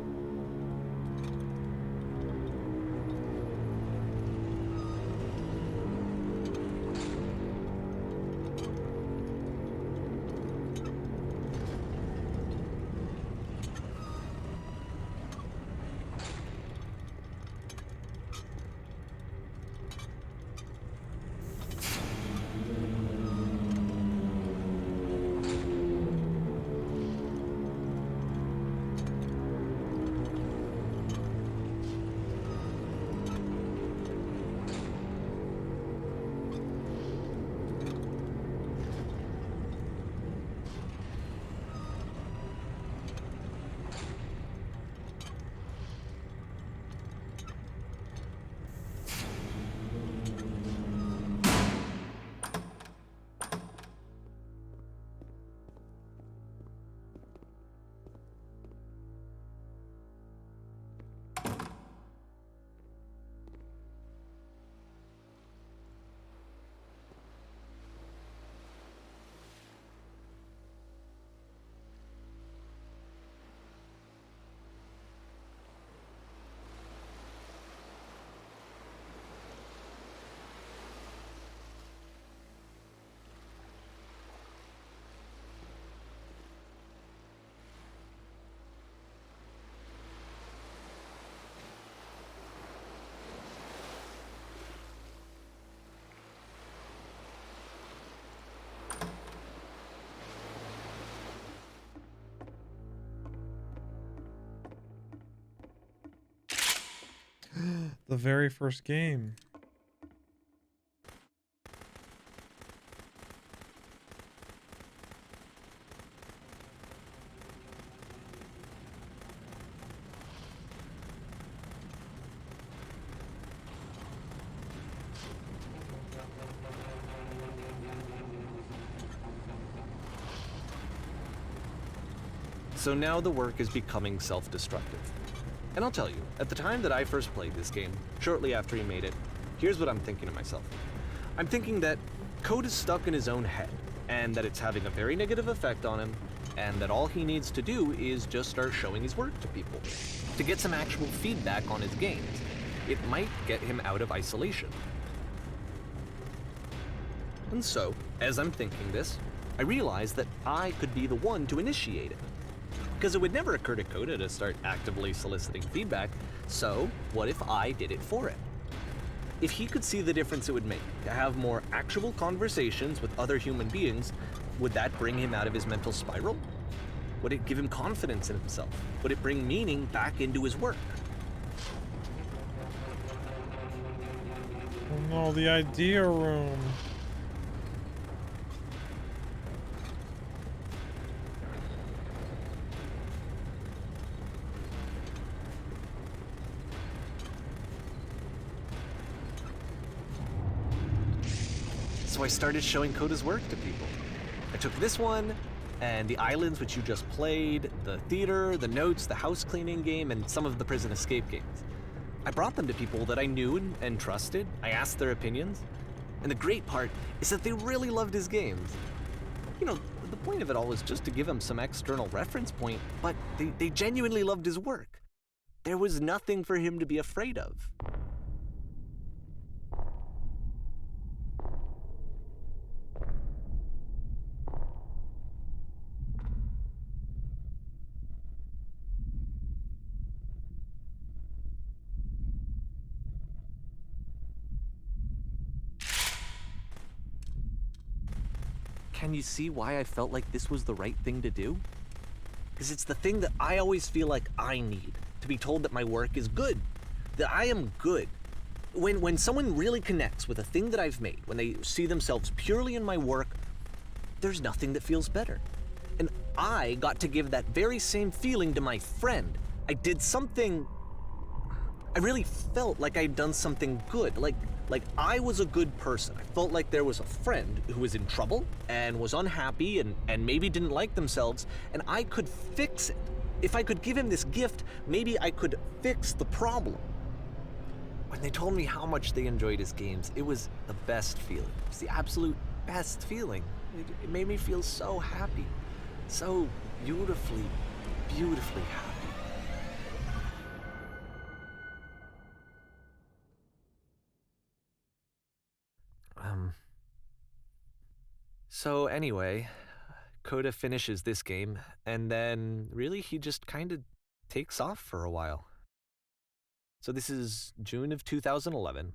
The very first game. So now the work is becoming self-destructive. And I'll tell you, at the time that I first played this game, shortly after he made it, here's what I'm thinking to myself. I'm thinking that Code is stuck in his own head, and that it's having a very negative effect on him, and that all he needs to do is just start showing his work to people, to get some actual feedback on his games. It might get him out of isolation. And so, as I'm thinking this, I realize that I could be the one to initiate it. Because it would never occur to Coda to start actively soliciting feedback, so what if I did it for him? If he could see the difference it would make to have more actual conversations with other human beings, would that bring him out of his mental spiral? Would it give him confidence in himself? Would it bring meaning back into his work? Oh no, the idea room. So I started showing Coda's work to people. I took this one, and the islands which you just played, the theater, the notes, the house cleaning game, and some of the prison escape games. I brought them to people that I knew and trusted. I asked their opinions. And the great part is that they really loved his games. You know, the point of it all was just to give him some external reference point, but they genuinely loved his work. There was nothing for him to be afraid of. Can you see why I felt like this was the right thing to do? Because it's the thing that I always feel like I need, to be told that my work is good, that I am good. When someone really connects with a thing that I've made, when they see themselves purely in my work, there's nothing that feels better. And I got to give that very same feeling to my friend. I did something, I really felt like I'd done something good, like Like, I was a good person. I felt like there was a friend who was in trouble and was unhappy and maybe didn't like themselves, and I could fix it. If I could give him this gift, maybe I could fix the problem. When they told me how much they enjoyed his games, it was the best feeling. It was the absolute best feeling. It made me feel so happy. So beautifully, beautifully happy. So anyway, Coda finishes this game, and then really he just kind of takes off for a while. So this is June of 2011,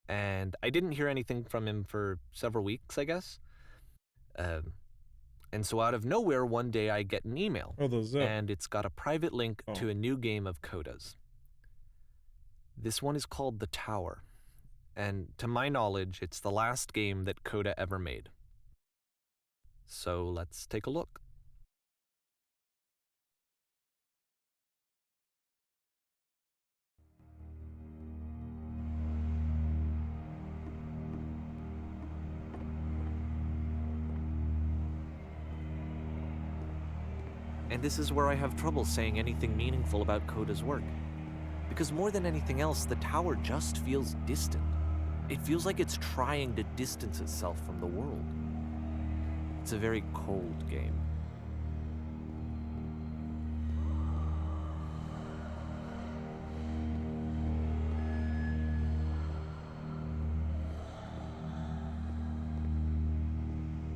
and I didn't hear anything from him for several weeks, I guess. And so out of nowhere, one day I get an email, and it's got a private link to a new game of Coda's. This one is called The Tower, and to my knowledge, it's the last game that Coda ever made. So let's take a look. And this is where I have trouble saying anything meaningful about Coda's work. Because more than anything else, the tower just feels distant. It feels like it's trying to distance itself from the world. It's a very cold game.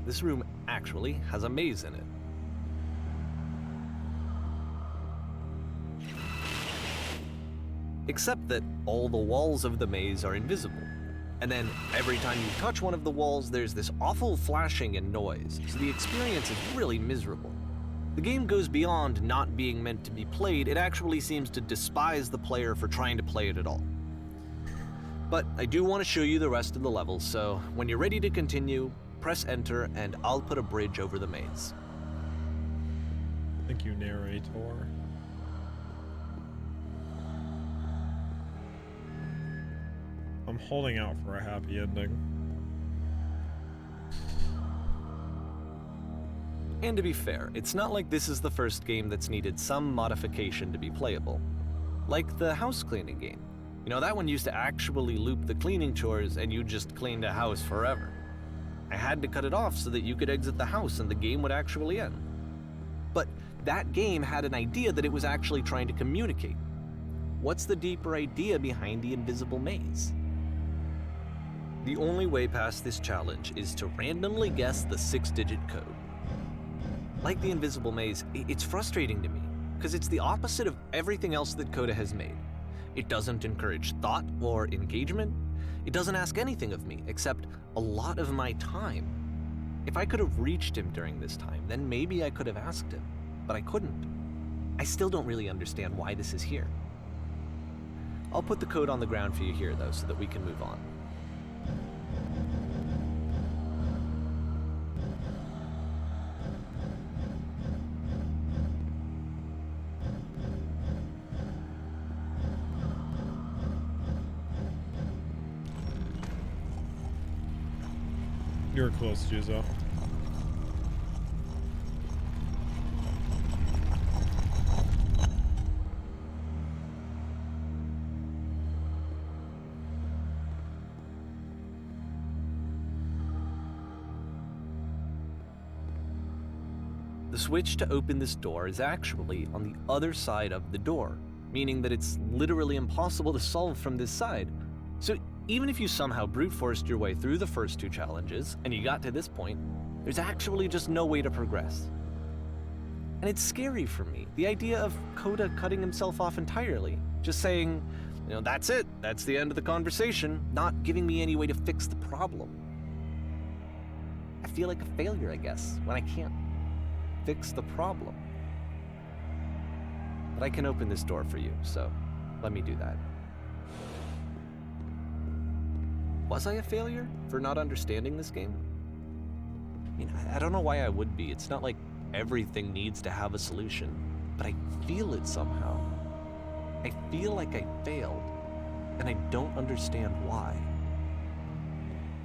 This room actually has a maze in it. Except that all the walls of the maze are invisible. And then every time you touch one of the walls, there's this awful flashing and noise, so the experience is really miserable. The game goes beyond not being meant to be played, it actually seems to despise the player for trying to play it at all. But I do want to show you the rest of the levels, so when you're ready to continue, press enter and I'll put a bridge over the maze. Thank you, narrator. I'm holding out for a happy ending. And to be fair, it's not like this is the first game that's needed some modification to be playable. Like the house cleaning game. You know, that one used to actually loop the cleaning chores and you just cleaned a house forever. I had to cut it off so that you could exit the house and the game would actually end. But that game had an idea that it was actually trying to communicate. What's the deeper idea behind the invisible maze? The only way past this challenge is to randomly guess the 6-digit code. Like the invisible maze, it's frustrating to me, because it's the opposite of everything else that Coda has made. It doesn't encourage thought or engagement. It doesn't ask anything of me, except a lot of my time. If I could have reached him during this time, then maybe I could have asked him, but I couldn't. I still don't really understand why this is here. I'll put the code on the ground for you here, though, so that we can move on. You're close, Juzo. The switch to open this door is actually on the other side of the door, meaning that it's literally impossible to solve from this side. So even if you somehow brute forced your way through the first 2 challenges and you got to this point, there's actually just no way to progress. And it's scary for me, the idea of Coda cutting himself off entirely, just saying, you know, that's it, that's the end of the conversation, not giving me any way to fix the problem. I feel like a failure, I guess, when I can't fix the problem. But I can open this door for you, so let me do that. Was I a failure for not understanding this game? I mean, I don't know why I would be. It's not like everything needs to have a solution, but I feel it somehow. I feel like I failed, and I don't understand why.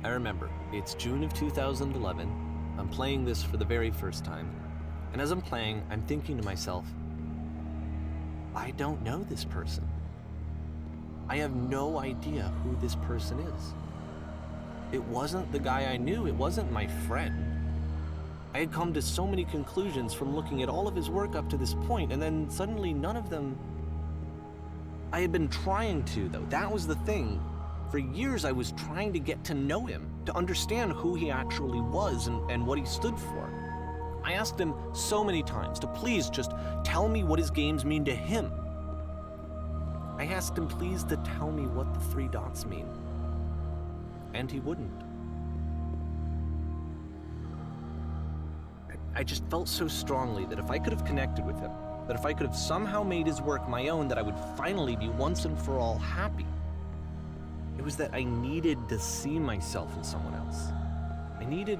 I remember, it's June of 2011. I'm playing this for the very first time. And as I'm playing, I'm thinking to myself, I don't know this person. I have no idea who this person is. It wasn't the guy I knew, it wasn't my friend. I had come to so many conclusions from looking at all of his work up to this point, and then suddenly none of them... I had been trying to, though. That was the thing. For years I was trying to get to know him, to understand who he actually was and what he stood for. I asked him so many times to please just tell me what his games mean to him. I asked him please to tell me what the 3 dots mean. And he wouldn't. I just felt so strongly that if I could have connected with him, that if I could have somehow made his work my own, that I would finally be once and for all happy. It was that I needed to see myself in someone else. I needed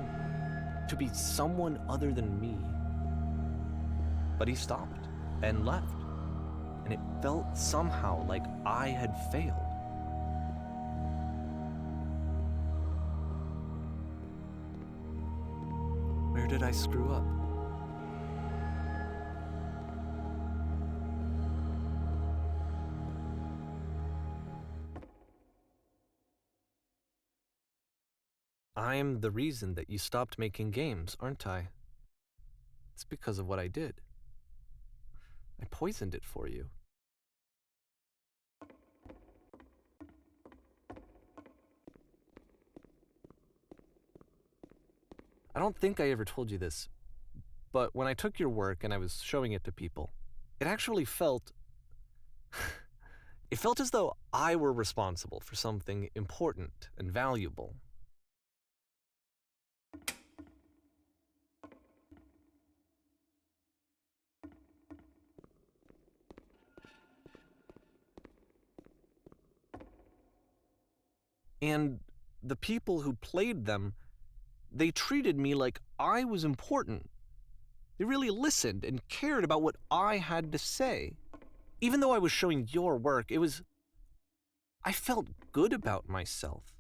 to be someone other than me. But he stopped and left, and it felt somehow like I had failed. Where did I screw up? I'm the reason that you stopped making games, aren't I? It's because of what I did. I poisoned it for you. I don't think I ever told you this, but when I took your work and I was showing it to people, it actually felt... it felt as though I were responsible for something important and valuable. And the people who played them, they treated me like I was important. They really listened and cared about what I had to say. Even though I was showing your work, I felt good about myself.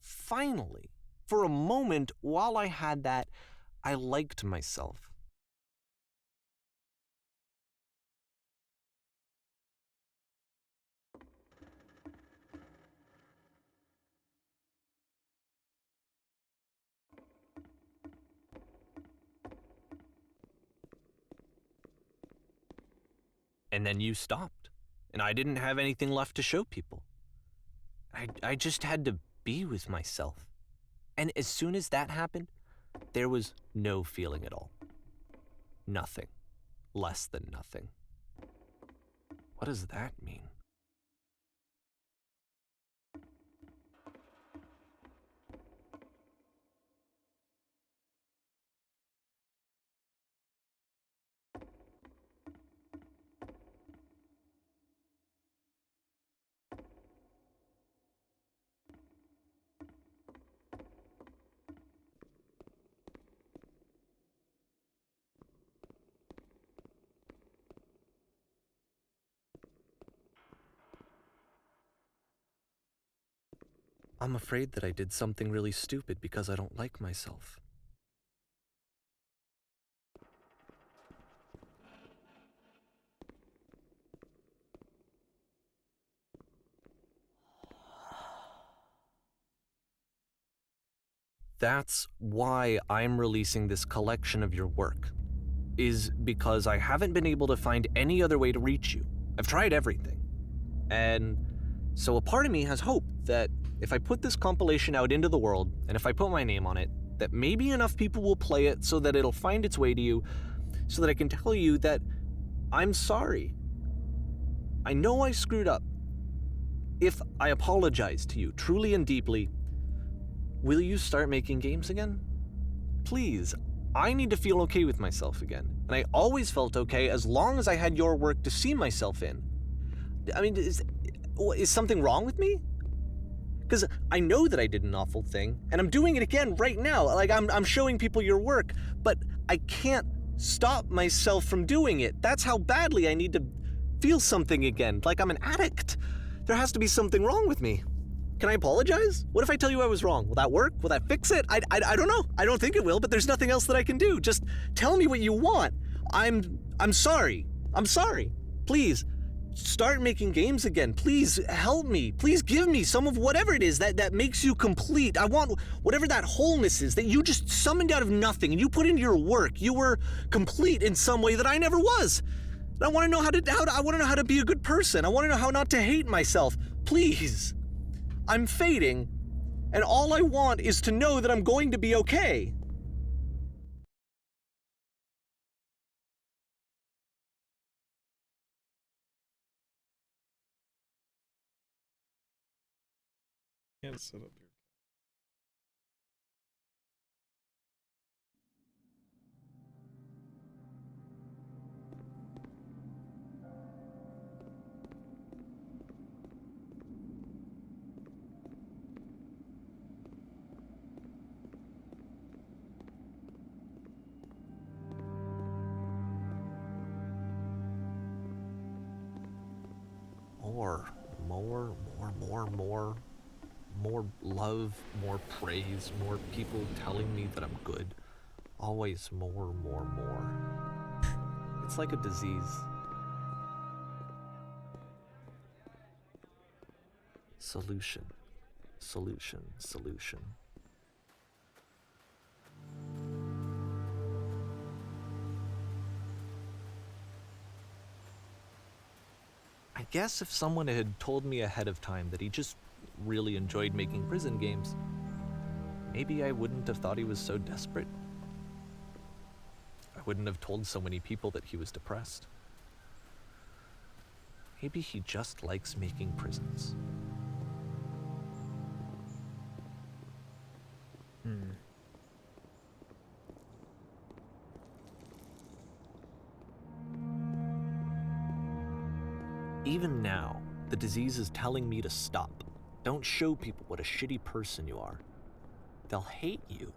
Finally. For a moment, while I had that, I liked myself. And then you stopped, and I didn't have anything left to show people. I just had to be with myself. And as soon as that happened, there was no feeling at all. Nothing. Less than nothing. What does that mean? I'm afraid that I did something really stupid because I don't like myself. That's why I'm releasing this collection of your work, is because I haven't been able to find any other way to reach you. I've tried everything. And so a part of me has hope that if I put this compilation out into the world, and if I put my name on it, that maybe enough people will play it so that it'll find its way to you, so that I can tell you that I'm sorry. I know I screwed up. If I apologize to you truly and deeply, will you start making games again? Please, I need to feel okay with myself again. And I always felt okay as long as I had your work to see myself in. I mean, is something wrong with me? Because I know that I did an awful thing, and I'm doing it again right now. Like, I'm showing people your work, but I can't stop myself from doing it. That's how badly I need to feel something again, like I'm an addict. There has to be something wrong with me. Can I apologize? What if I tell you I was wrong? Will that work? Will that fix it? I don't know. I don't think it will, but there's nothing else that I can do. Just tell me what you want. I'm sorry. I'm sorry. Please, start making games again. Please help me. Please give me some of whatever it is that makes you complete. I want whatever that wholeness is that you just summoned out of nothing and you put into your work. You were complete in some way that I never was. And I want to know how to be a good person. I want to know how not to hate myself. Please. I'm fading, and all I want is to know that I'm going to be okay. Can't set up your. More love, more praise, more people telling me that I'm good. Always more. It's like a disease. Solution. I guess if someone had told me ahead of time that he just really enjoyed making prison games, maybe I wouldn't have thought he was so desperate. I wouldn't have told so many people that he was depressed. Maybe he just likes making prisons. Even now, the disease is telling me to stop. Don't show people what a shitty person you are. They'll hate you.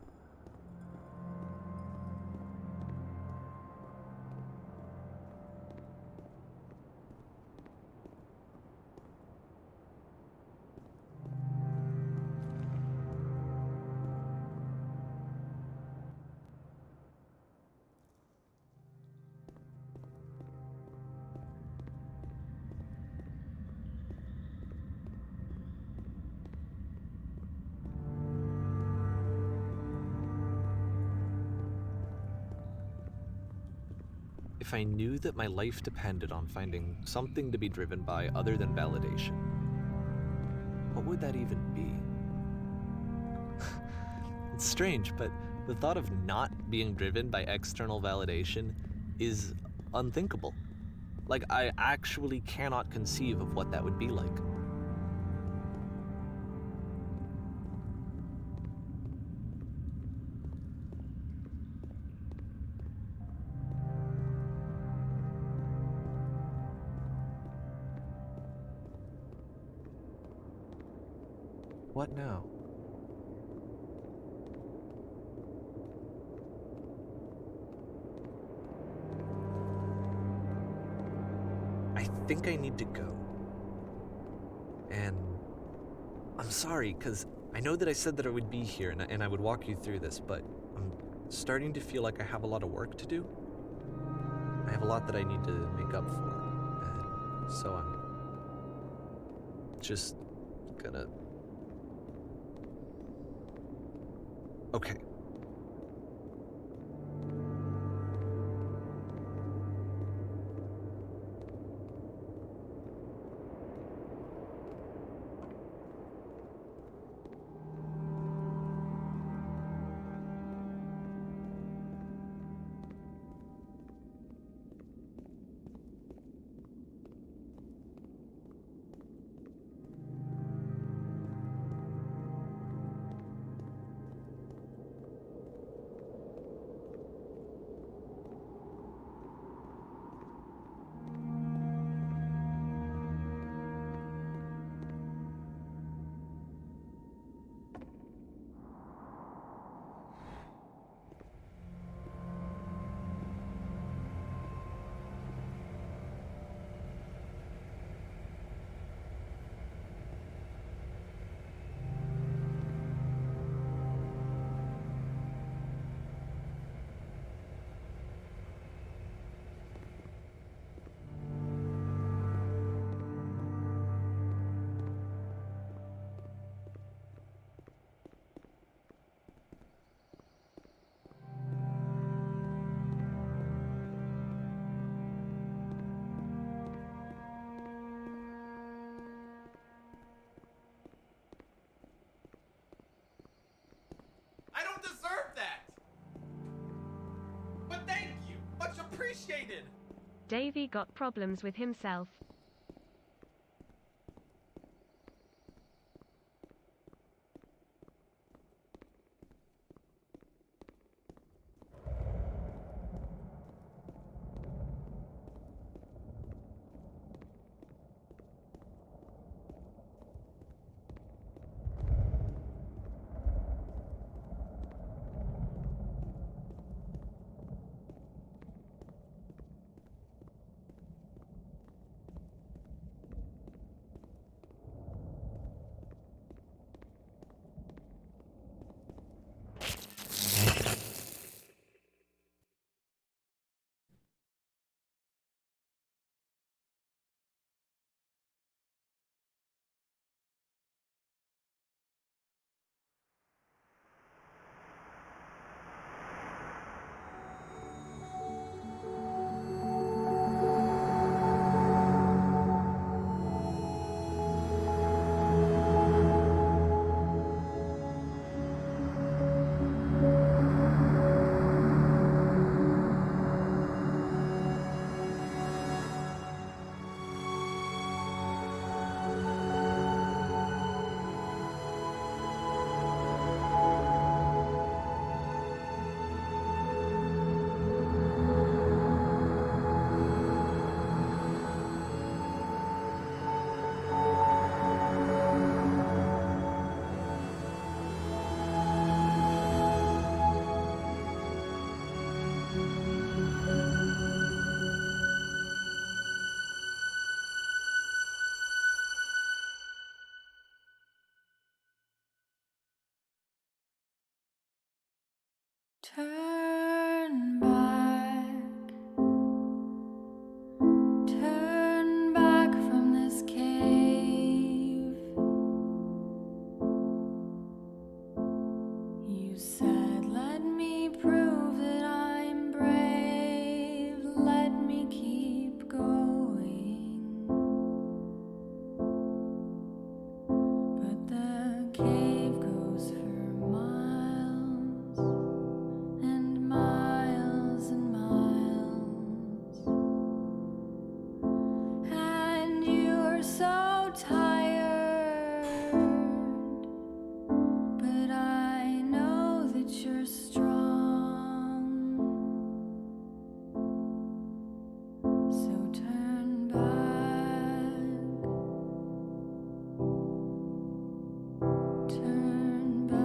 If I knew that my life depended on finding something to be driven by other than validation, what would that even be? It's strange, but the thought of not being driven by external validation is unthinkable. Like, I actually cannot conceive of what that would be like. What now? I think I need to go. And I'm sorry, because I know that I said that I would be here and I would walk you through this, but I'm starting to feel like I have a lot of work to do. I have a lot that I need to make up for, and so I'm just gonna... Okay. deserve that. But thank you. Much appreciated. Davey got problems with himself. Turn back from this cave. You said, let me prove that I'm brave, let me keep going. But the cave goes for miles and miles and miles, and you're so tired, but I know that you're strong, so turn back, turn back.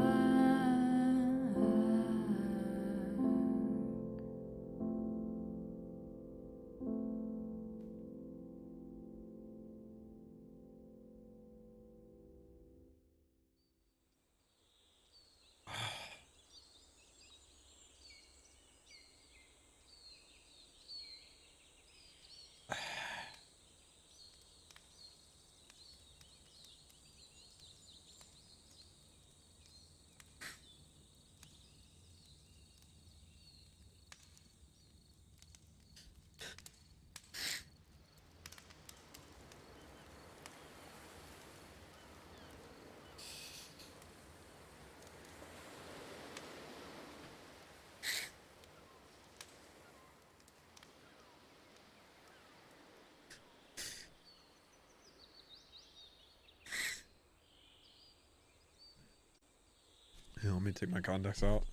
Here, let me take my contacts out.